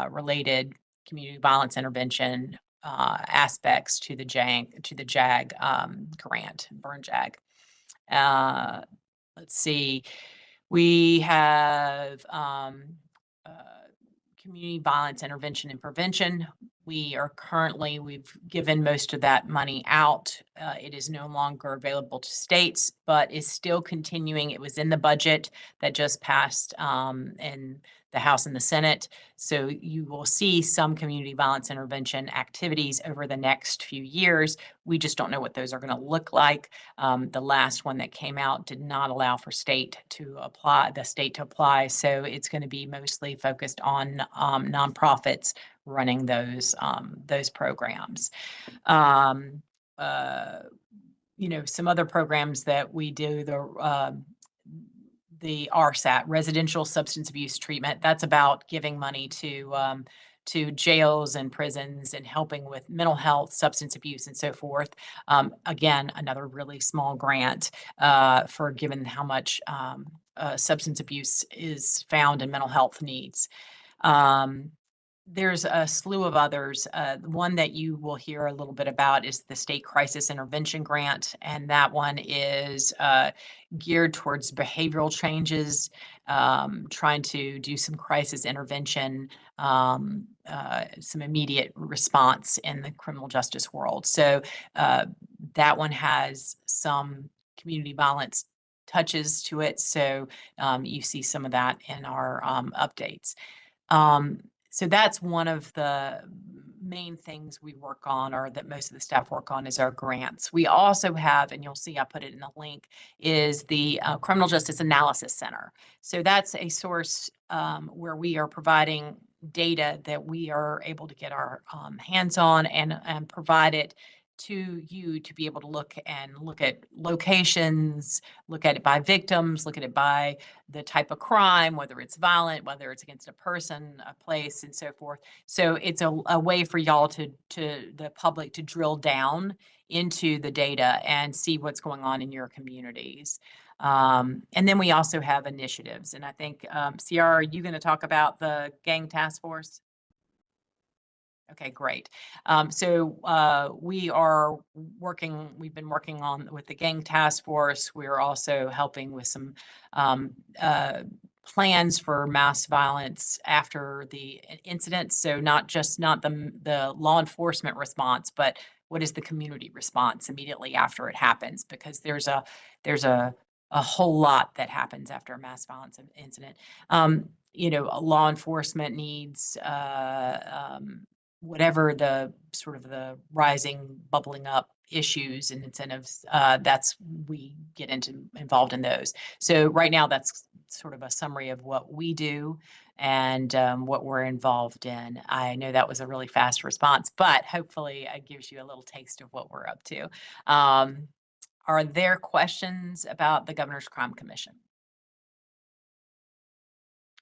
related community violence intervention aspects to the JAG grant, Burn JAG. Let's see, we have community violence intervention and prevention. We've given most of that money out. It is no longer available to states, but is still continuing. It was in the budget that just passed in the House and the Senate. So you will see some community violence intervention activities over the next few years. We just don't know what those are going to look like. The last one that came out did not allow for the state to apply. So it's going to be mostly focused on nonprofits running those programs. Some other programs that we do, the RSAT, residential substance abuse treatment, that's about giving money to jails and prisons and helping with mental health, substance abuse, and so forth. Again, another really small grant for given how much substance abuse is found in mental health needs. There's a slew of others. The one that you will hear a little bit about is the State Crisis Intervention Grant, and that one is geared towards behavioral changes, trying to do some crisis intervention, some immediate response in the criminal justice world. So that one has some community violence touches to it. So you see some of that in our updates. So that's one of the main things we work on, or that most of the staff work on, is our grants. We also have, and you'll see I put it in the link, is the Criminal Justice Analysis Center. So that's a source where we are providing data that we are able to get our hands on and provide it to you to be able to look at locations, look at it by victims, look at it by the type of crime, whether it's violent, whether it's against a person, a place, and so forth. So it's a way for y'all to the public to drill down into the data and see what's going on in your communities. And then we also have initiatives. And I think, Ciara, are you going to talk about the Gang Task Force? Okay, great. So we've been working with the Gang Task Force. We're also helping with some plans for mass violence after the incident. So not the law enforcement response, but what is the community response immediately after it happens? Because there's a whole lot that happens after a mass violence incident. Law enforcement needs whatever the sort of the rising, bubbling up issues and incentives, we get involved in those. So right now, that's sort of a summary of what we do. and what we're involved in. I know that was a really fast response, but hopefully it gives you a little taste of what we're up to. Are there questions about the Governor's Crime Commission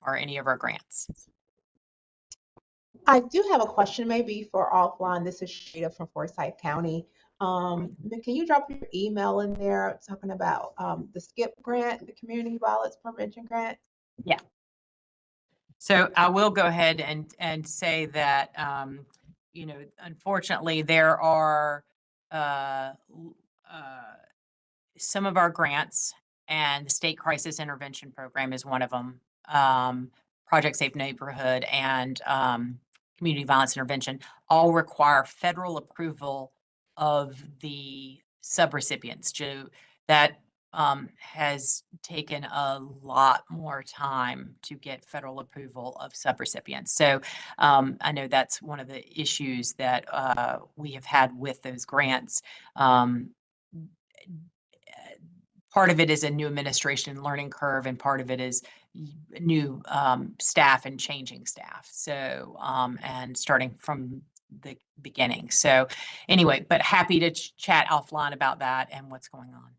or any of our grants? I do have a question maybe for offline. This is Shada from Forsyth County. Can you drop your email in there talking about the SCIP grant, the Community Violence Prevention Grant? Yeah. So I will go ahead and say that, you know, unfortunately, there are some of our grants, and the State Crisis Intervention Program is one of them. Project Safe Neighborhood and Community Violence Intervention all require federal approval of the subrecipients. That has taken a lot more time to get federal approval of subrecipients. So I know that's one of the issues that we have had with those grants. Part of it is a new administration learning curve, and part of it is new staff and changing staff. So, and starting from the beginning. So anyway, but happy to chat offline about that and what's going on.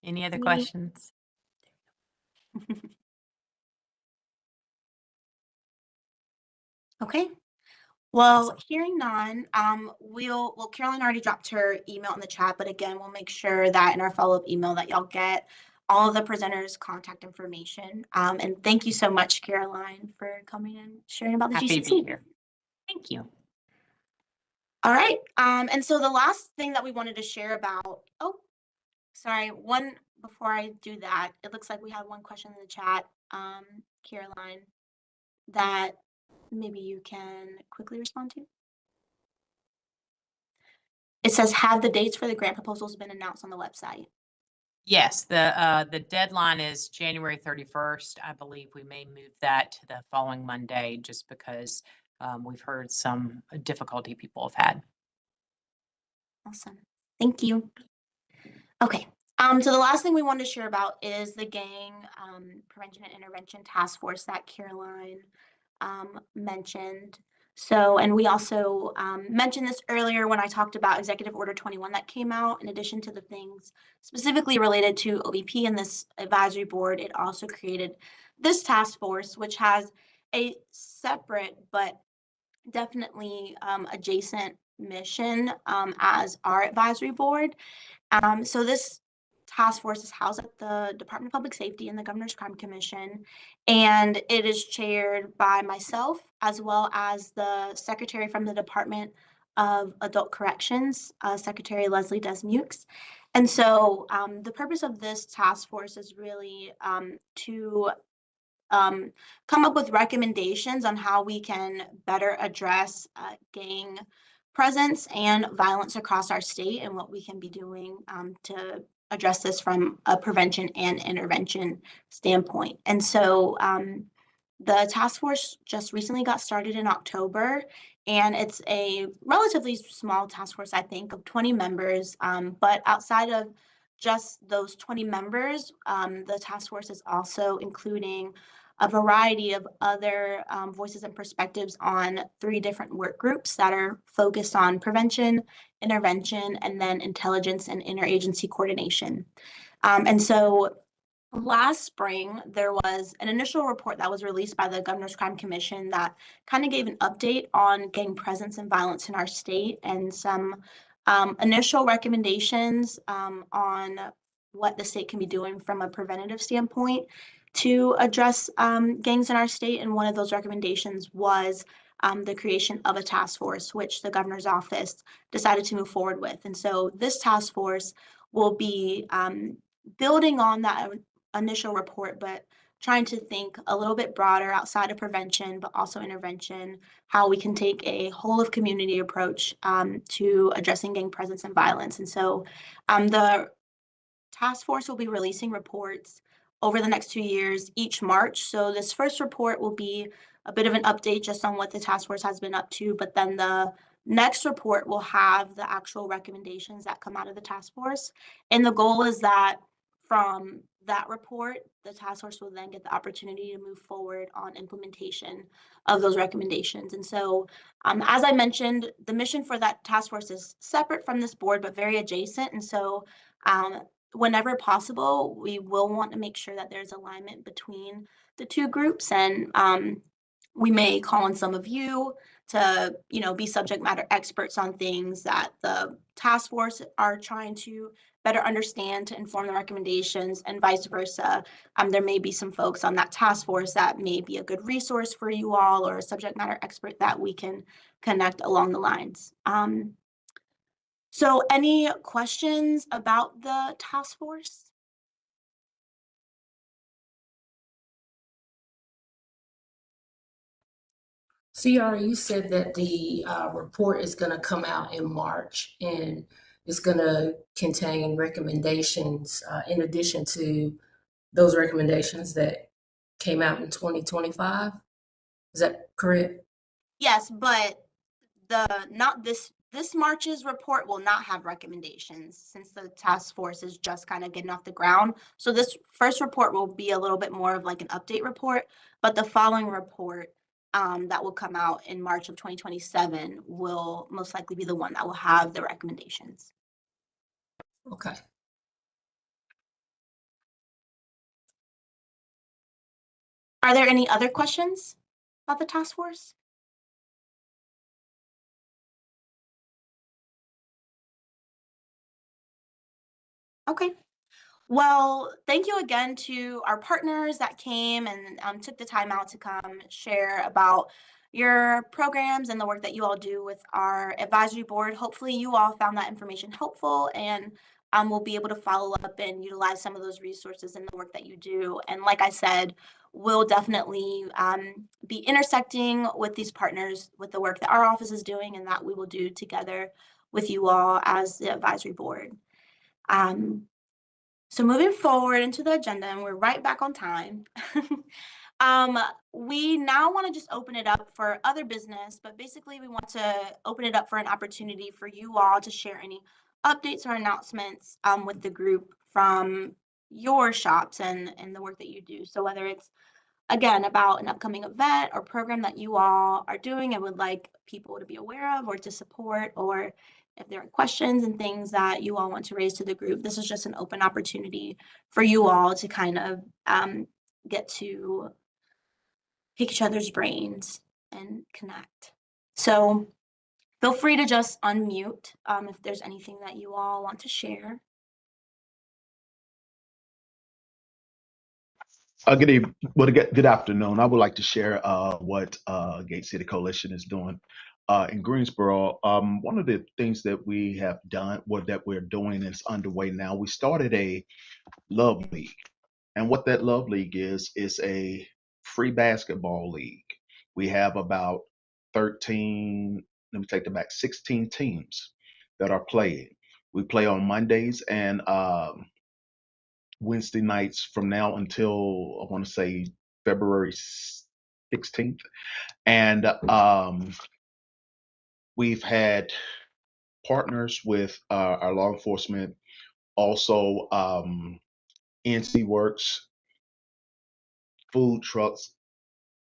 Any other questions? Okay. Well, hearing none, Caroline already dropped her email in the chat, but again, we'll make sure that in our follow-up email that y'all get all of the presenters' contact information. And thank you so much, Caroline, for coming and sharing about the Happy to GCC. be here. Thank you. All right. And so the last thing that we wanted to share about, before I do that, it looks like we have one question in the chat, Caroline, that maybe you can quickly respond to. It says, have the dates for the grant proposals been announced on the website? Yes, the deadline is January 31st. I believe we may move that to the following Monday just because we've heard some difficulty people have had. Awesome. Thank you. Okay. So the last thing we wanted to share about is the gang prevention and intervention task force that Caroline mentioned. So, and we also mentioned this earlier when I talked about Executive Order 21 that came out. In addition to the things specifically related to OVP and this advisory board, it also created this task force, which has a separate but definitely adjacent mission as our advisory board. So this task force is housed at the Department of Public Safety and the Governor's Crime Commission, and it is chaired by myself as well as the secretary from the Department of Adult Corrections, Secretary Leslie Desmukes. And so the purpose of this task force is really to come up with recommendations on how we can better address gang presence and violence across our state and what we can be doing to address this from a prevention and intervention standpoint. And so the task force just recently got started in October, and it's a relatively small task force, I think, of 20 members. But outside of just those 20 members, the task force is also including a variety of other voices and perspectives on 3 different work groups that are focused on prevention, intervention, and then intelligence and interagency coordination. And so last spring, there was an initial report that was released by the Governor's Crime Commission that kind of gave an update on gang presence and violence in our state and some initial recommendations on what the state can be doing from a preventative standpoint to address gangs in our state. And one of those recommendations was the creation of a task force, which the governor's office decided to move forward with. And so this task force will be building on that initial report, but trying to think a little bit broader outside of prevention, but also intervention, how we can take a whole of community approach to addressing gang presence and violence. And so the task force will be releasing reports over the next 2 years, each March. So this first report will be a bit of an update just on what the task force has been up to, but then the next report will have the actual recommendations that come out of the task force. And the goal is that from that report, the task force will then get the opportunity to move forward on implementation of those recommendations. And so, as I mentioned, the mission for that task force is separate from this board, but very adjacent. And so, whenever possible, we will want to make sure that there's alignment between the two groups. And we may call on some of you to, be subject matter experts on things that the task force are trying to better understand to inform the recommendations, and vice versa. There may be some folks on that task force that may be a good resource for you all, or a subject matter expert that we can connect along the lines. So any questions about the task force? Ciara, you said that the report is going to come out in March, and it's going to contain recommendations in addition to those recommendations that came out in 2025. Is that correct? Yes, but this March's report will not have recommendations, since the task force is just kind of getting off the ground. So this first report will be a little bit more of like an update report, but the following report that will come out in March of 2027 will most likely be the one that will have the recommendations. Okay. Are there any other questions about the task force? Okay. Well, thank you again to our partners that came and took the time out to come share about your programs and the work that you all do with our advisory board. Hopefully you all found that information helpful, and we'll be able to follow up and utilize some of those resources in the work that you do. And like I said, we'll definitely be intersecting with these partners with the work that our office is doing, and that we will do together with you all as the advisory board. So moving forward into the agenda, and we're right back on time. We now want to just open it up for other business, but basically we want to open it up for an opportunity for you all to share any updates or announcements with the group from your shops and the work that you do. So whether it's, again, about an upcoming event or program that you all are doing and would like people to be aware of or to support, or if there are questions and things that you all want to raise to the group, this is just an open opportunity for you all to kind of get to pick each other's brains and connect. So feel free to just unmute if there's anything that you all want to share. Good afternoon. I would like to share what Gate City Coalition is doing in Greensboro. One of the things that we have done, that we're doing, is underway now. We started a Love League, and what that Love League is a free basketball league. We have about 16 teams that are playing. We play on Mondays and Wednesday nights from now until, I want to say, February 16th. And we've had partners with our law enforcement, also NC Works, food trucks,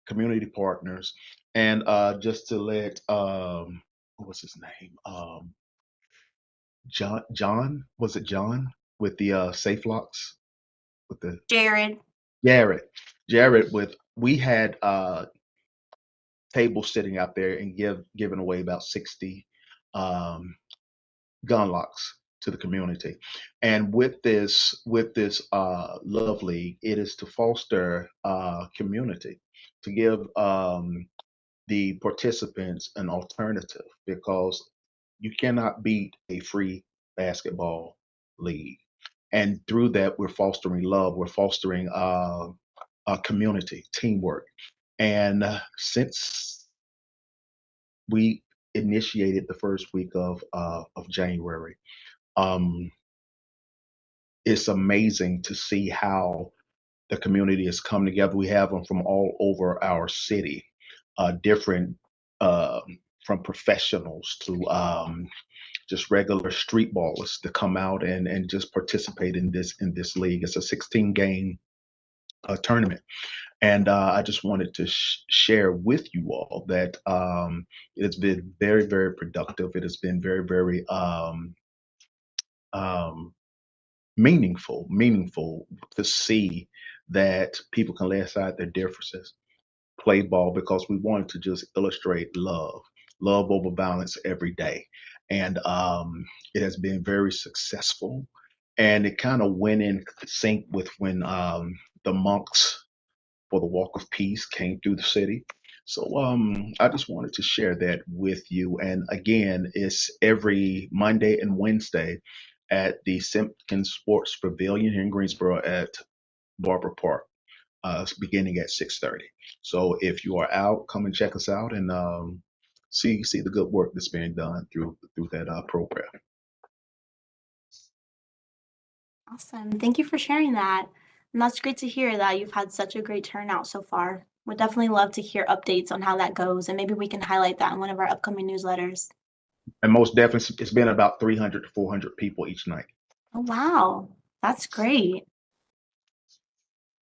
community partners, and just to let what was his name? John, was it John with the Safe Locks? With the Jared, we had tables sitting out there and giving away about 60 gun locks to the community. And with this Love League, it is to foster community, to give the participants an alternative, because you cannot beat a free basketball league. And through that, we're fostering love, we're fostering a community, teamwork. And since we initiated the first week of January, it's amazing to see how the community has come together. We have them from all over our city, different from professionals to just regular street ballers to come out and just participate in this league. It's a 16 game tournament. And I just wanted to share with you all that it's been very, very productive. It has been very, very meaningful to see that people can lay aside their differences, play ball, because we wanted to just illustrate love over violence every day. And it has been very successful. And it kind of went in sync with when the monks for the Walk of Peace came through the city. So I just wanted to share that with you. And again, it's every Monday and Wednesday at the Simpkins Sports Pavilion here in Greensboro at Barber Park, beginning at 6:30. So if you are out, come and check us out and see the good work that's being done through that program. Awesome. Thank you for sharing that. And that's great to hear that you've had such a great turnout so far. Would definitely love to hear updates on how that goes, and maybe we can highlight that in one of our upcoming newsletters. And most definitely, it's been about 300 to 400 people each night. Oh, wow. That's great.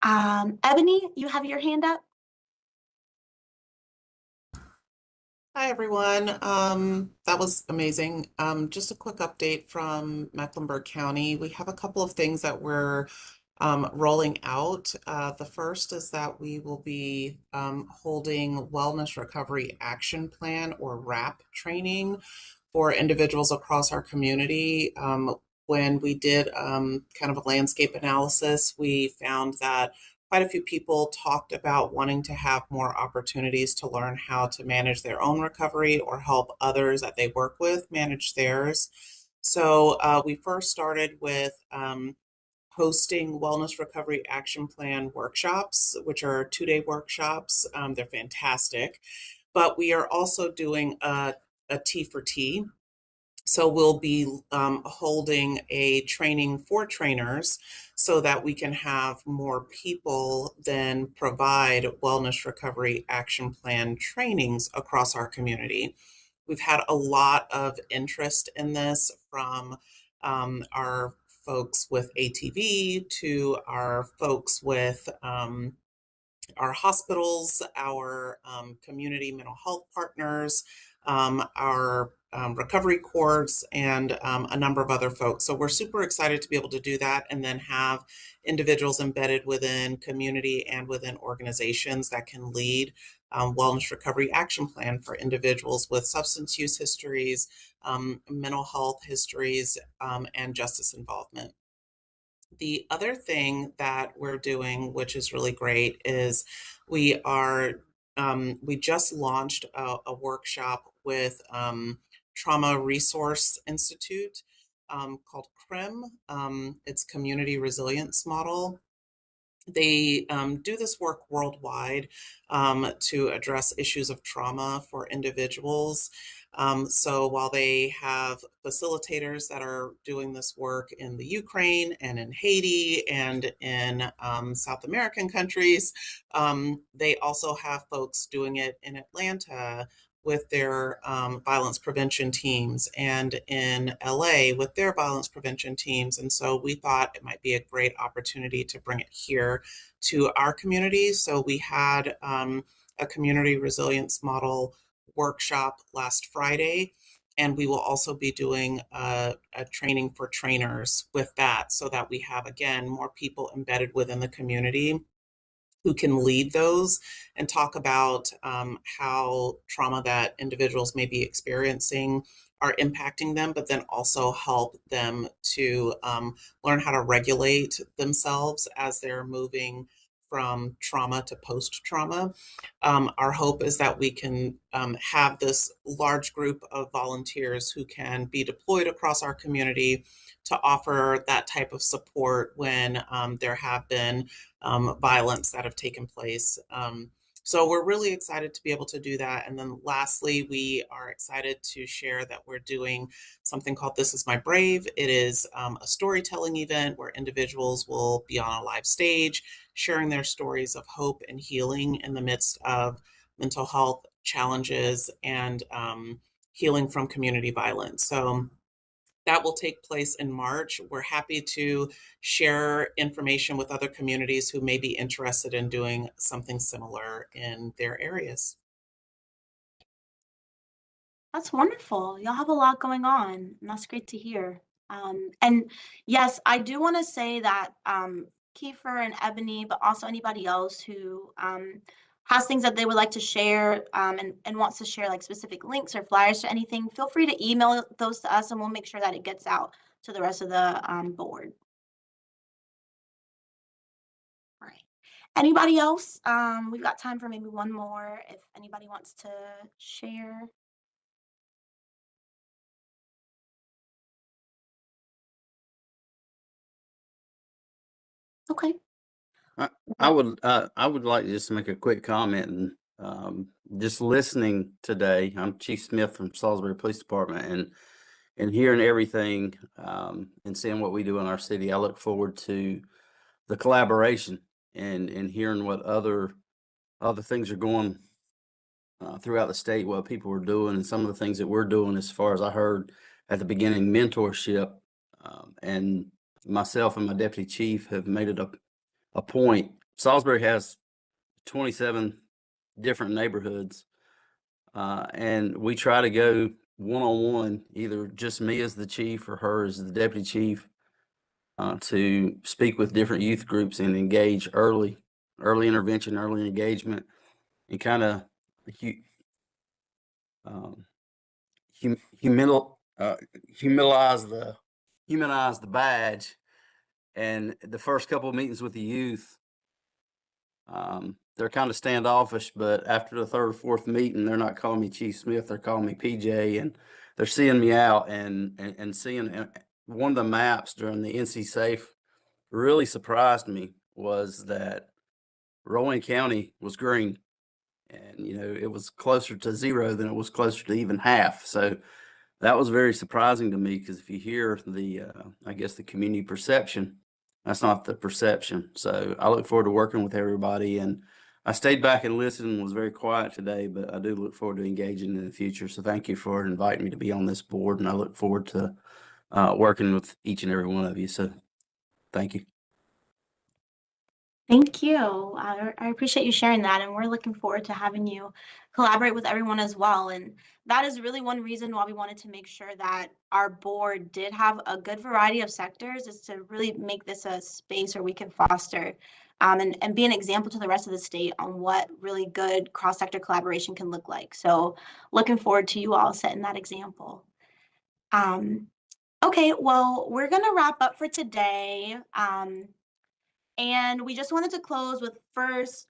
Ebony, you have your hand up? Hi, everyone. That was amazing. Just a quick update from Mecklenburg County. We have a couple of things that we're rolling out. The first is that we will be holding Wellness Recovery Action Plan, or WRAP, training for individuals across our community. When we did kind of a landscape analysis, we found that quite a few people talked about wanting to have more opportunities to learn how to manage their own recovery or help others that they work with manage theirs. So we first started with hosting Wellness Recovery Action Plan workshops, which are 2-day workshops. They're fantastic. But we are also doing a T for T. So we'll be holding a training for trainers so that we can have more people then provide Wellness Recovery Action Plan trainings across our community. We've had a lot of interest in this from our folks with ATV to our folks with our hospitals, our community mental health partners, our recovery courts, and a number of other folks. So we're super excited to be able to do that and then have individuals embedded within community and within organizations that can lead Wellness Recovery Action Plan for individuals with substance use histories, mental health histories, and justice involvement. The other thing that we're doing, which is really great, is we just launched a workshop with Trauma Resource Institute called CRIM. It's Community Resilience Model. They do this work worldwide to address issues of trauma for individuals. So while they have facilitators that are doing this work in the Ukraine and in Haiti and in South American countries, they also have folks doing it in Atlanta with their violence prevention teams, and in LA with their violence prevention teams. And so we thought it might be a great opportunity to bring it here to our community. So we had a community resilience model workshop last Friday, and we will also be doing a training for trainers with that, so that we have, again, more people embedded within the community who can lead those and talk about how trauma that individuals may be experiencing are impacting them, but then also help them to learn how to regulate themselves as they're moving from trauma to post-trauma. Our hope is that we can have this large group of volunteers who can be deployed across our community to offer that type of support when there have been violence that have taken place. So we're really excited to be able to do that. And then lastly, we are excited to share that we're doing something called This Is My Brave. It is a storytelling event where individuals will be on a live stage, sharing their stories of hope and healing in the midst of mental health challenges and healing from community violence. So that will take place in March. We're happy to share information with other communities who may be interested in doing something similar in their areas. That's wonderful. Y'all have a lot going on, and that's great to hear. And yes, I do want to say that Kiefer and Ebony, but also anybody else who has things that they would like to share and wants to share like specific links or flyers to anything, feel free to email those to us and we'll make sure that it gets out to the rest of the board. All right. Anybody else? We've got time for maybe one more if anybody wants to share. Okay. I would like to just make a quick comment and just listening today. I'm Chief Smith from Salisbury Police Department, and hearing everything and seeing what we do in our city, I look forward to the collaboration and hearing what other things are going throughout the state, what people are doing, and some of the things that we're doing. As far as I heard at the beginning, mentorship, and myself and my deputy chief have made it a point. Salisbury has 27 different neighborhoods, and we try to go one-on-one, either just me as the chief or her as the deputy chief, to speak with different youth groups and engage early intervention, early engagement, and kind of humanize the badge. And the first couple of meetings with the youth, they're kind of standoffish, but after the third or fourth meeting, they're not calling me Chief Smith, they're calling me PJ, and they're seeing me out and seeing one of the maps during the NC Safe really surprised me was that Rowan County was green, and it was closer to 0 than it was closer to even half. So that was very surprising to me, because if you hear the I guess the community perception, that's not the perception. So I look forward to working with everybody, and I stayed back and listened and was very quiet today, but I do look forward to engaging in the future. So thank you for inviting me to be on this board, and I look forward to working with each and every one of you. So thank you. Thank you. I appreciate you sharing that, and we're looking forward to having you collaborate with everyone as well. And that is really one reason why we wanted to make sure that our board did have a good variety of sectors, is to really make this a space where we can foster and be an example to the rest of the state on what really good cross-sector collaboration can look like. So looking forward to you all setting that example. Okay, well, we're going to wrap up for today. And we just wanted to close with first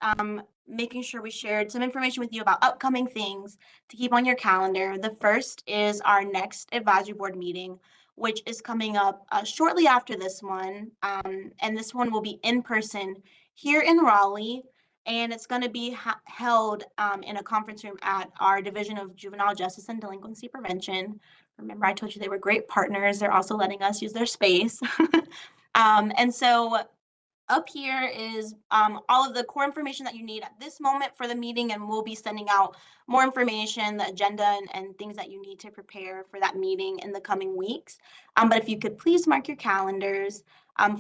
making sure we shared some information with you about upcoming things to keep on your calendar. The first is our next advisory board meeting, which is coming up shortly after this one. And this one will be in person here in Raleigh. And it's going to be held in a conference room at our Division of Juvenile Justice and Delinquency Prevention. Remember, I told you they were great partners. They're also letting us use their space. And so up here is all of the core information that you need at this moment for the meeting, and we'll be sending out more information, the agenda, and things that you need to prepare for that meeting in the coming weeks. But if you could please mark your calendars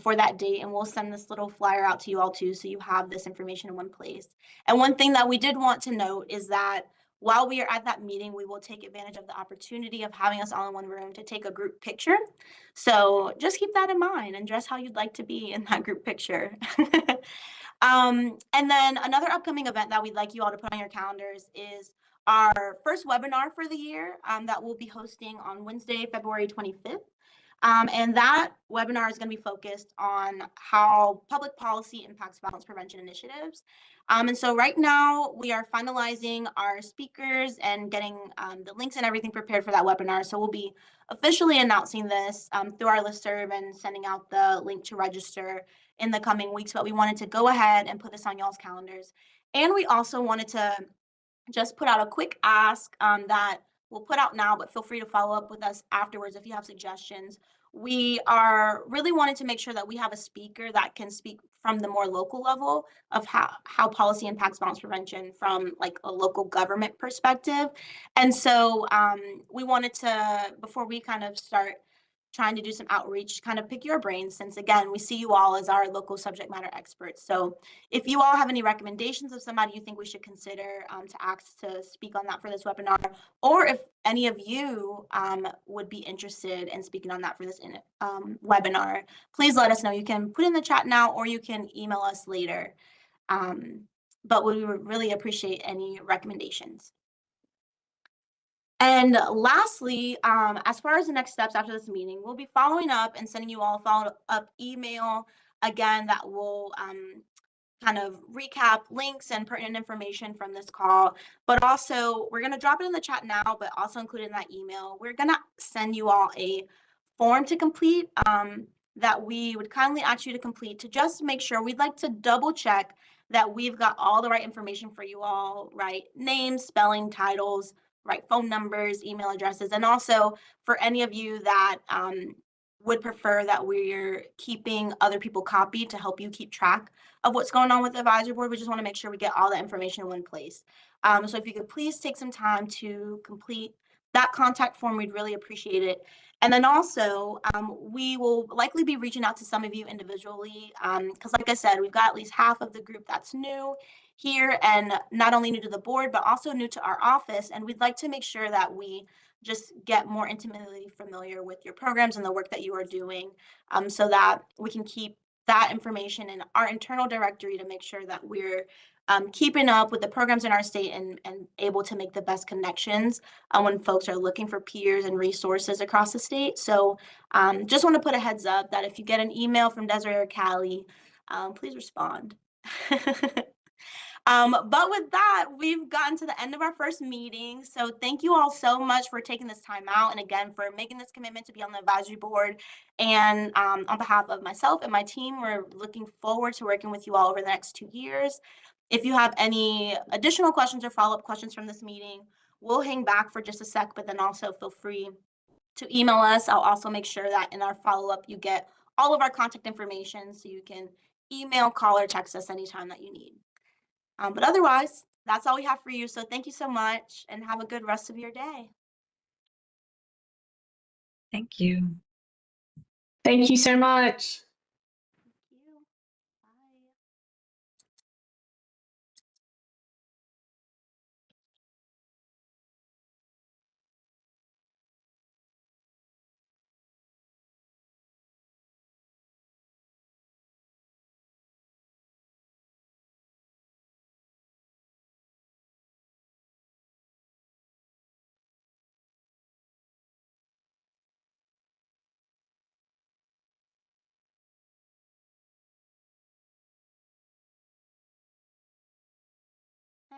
for that date, and we'll send this little flyer out to you all too, so you have this information in one place. And one thing that we did want to note is that while we are at that meeting, we will take advantage of the opportunity of having us all in one room to take a group picture. So just keep that in mind and dress how you'd like to be in that group picture. And then another upcoming event that we'd like you all to put on your calendars is our first webinar for the year that we'll be hosting on Wednesday, February 25th. And that webinar is going to be focused on how public policy impacts violence prevention initiatives. And so right now we are finalizing our speakers and getting the links and everything prepared for that webinar. So we'll be officially announcing this through our listserv and sending out the link to register in the coming weeks. But we wanted to go ahead and put this on y'all's calendars. And we also wanted to just put out a quick ask that we'll put out now, but feel free to follow up with us afterwards if you have suggestions. we are really wanting to make sure that we have a speaker that can speak from the more local level of how policy impacts violence prevention from like a local government perspective. And so we wanted to, before we kind of start trying to do some outreach, kind of pick your brains, since again, we see you all as our local subject matter experts. So if you all have any recommendations of somebody you think we should consider to ask to speak on that for this webinar, or if any of you would be interested in speaking on that for this webinar, please let us know. You can put in the chat now, or you can email us later. But we would really appreciate any recommendations. And lastly, as far as the next steps after this meeting, we'll be following up and sending you all a follow-up email again that will kind of recap links and pertinent information from this call. But also, we're going to drop it in the chat now, but also include in that email. We're going to send you all a form to complete that we would kindly ask you to complete to just make sure. We'd like to double check that we've got all the right information for you all, right? Names, spelling, titles, right phone numbers, email addresses, and also for any of you that would prefer that we're keeping other people copied to help you keep track of what's going on with the advisory board. We just want to make sure we get all the information in one place. So if you could please take some time to complete that contact form, we'd really appreciate it. And then also, we will likely be reaching out to some of you individually, because like I said, we've got at least half of the group that's new here, and not only new to the board, but also new to our office. And we'd like to make sure that we just get more intimately familiar with your programs and the work that you are doing, so that we can keep that information in our internal directory to make sure that we're keeping up with the programs in our state and able to make the best connections when folks are looking for peers and resources across the state. So just want to put a heads up that if you get an email from Desiree or Callie, please respond. But with that, we've gotten to the end of our first meeting. So thank you all so much for taking this time out, and again, for making this commitment to be on the advisory board. And on behalf of myself and my team, we're looking forward to working with you all over the next 2 years. If you have any additional questions or follow-up questions from this meeting, we'll hang back for just a sec, but then also feel free to email us. I'll also make sure that in our follow-up, you get all of our contact information so you can email, call, or text us anytime that you need. But otherwise, that's all we have for you. So thank you so much and have a good rest of your day. Thank you. Thank you so much. Thank you.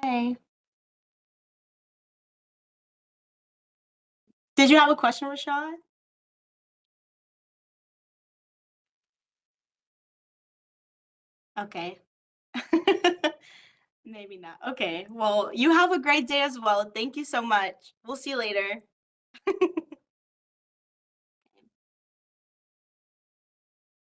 Bye. Hey. Did you have a question, Rashad? Okay. Maybe not. Okay. Well, you have a great day as well. Thank you so much. We'll see you later.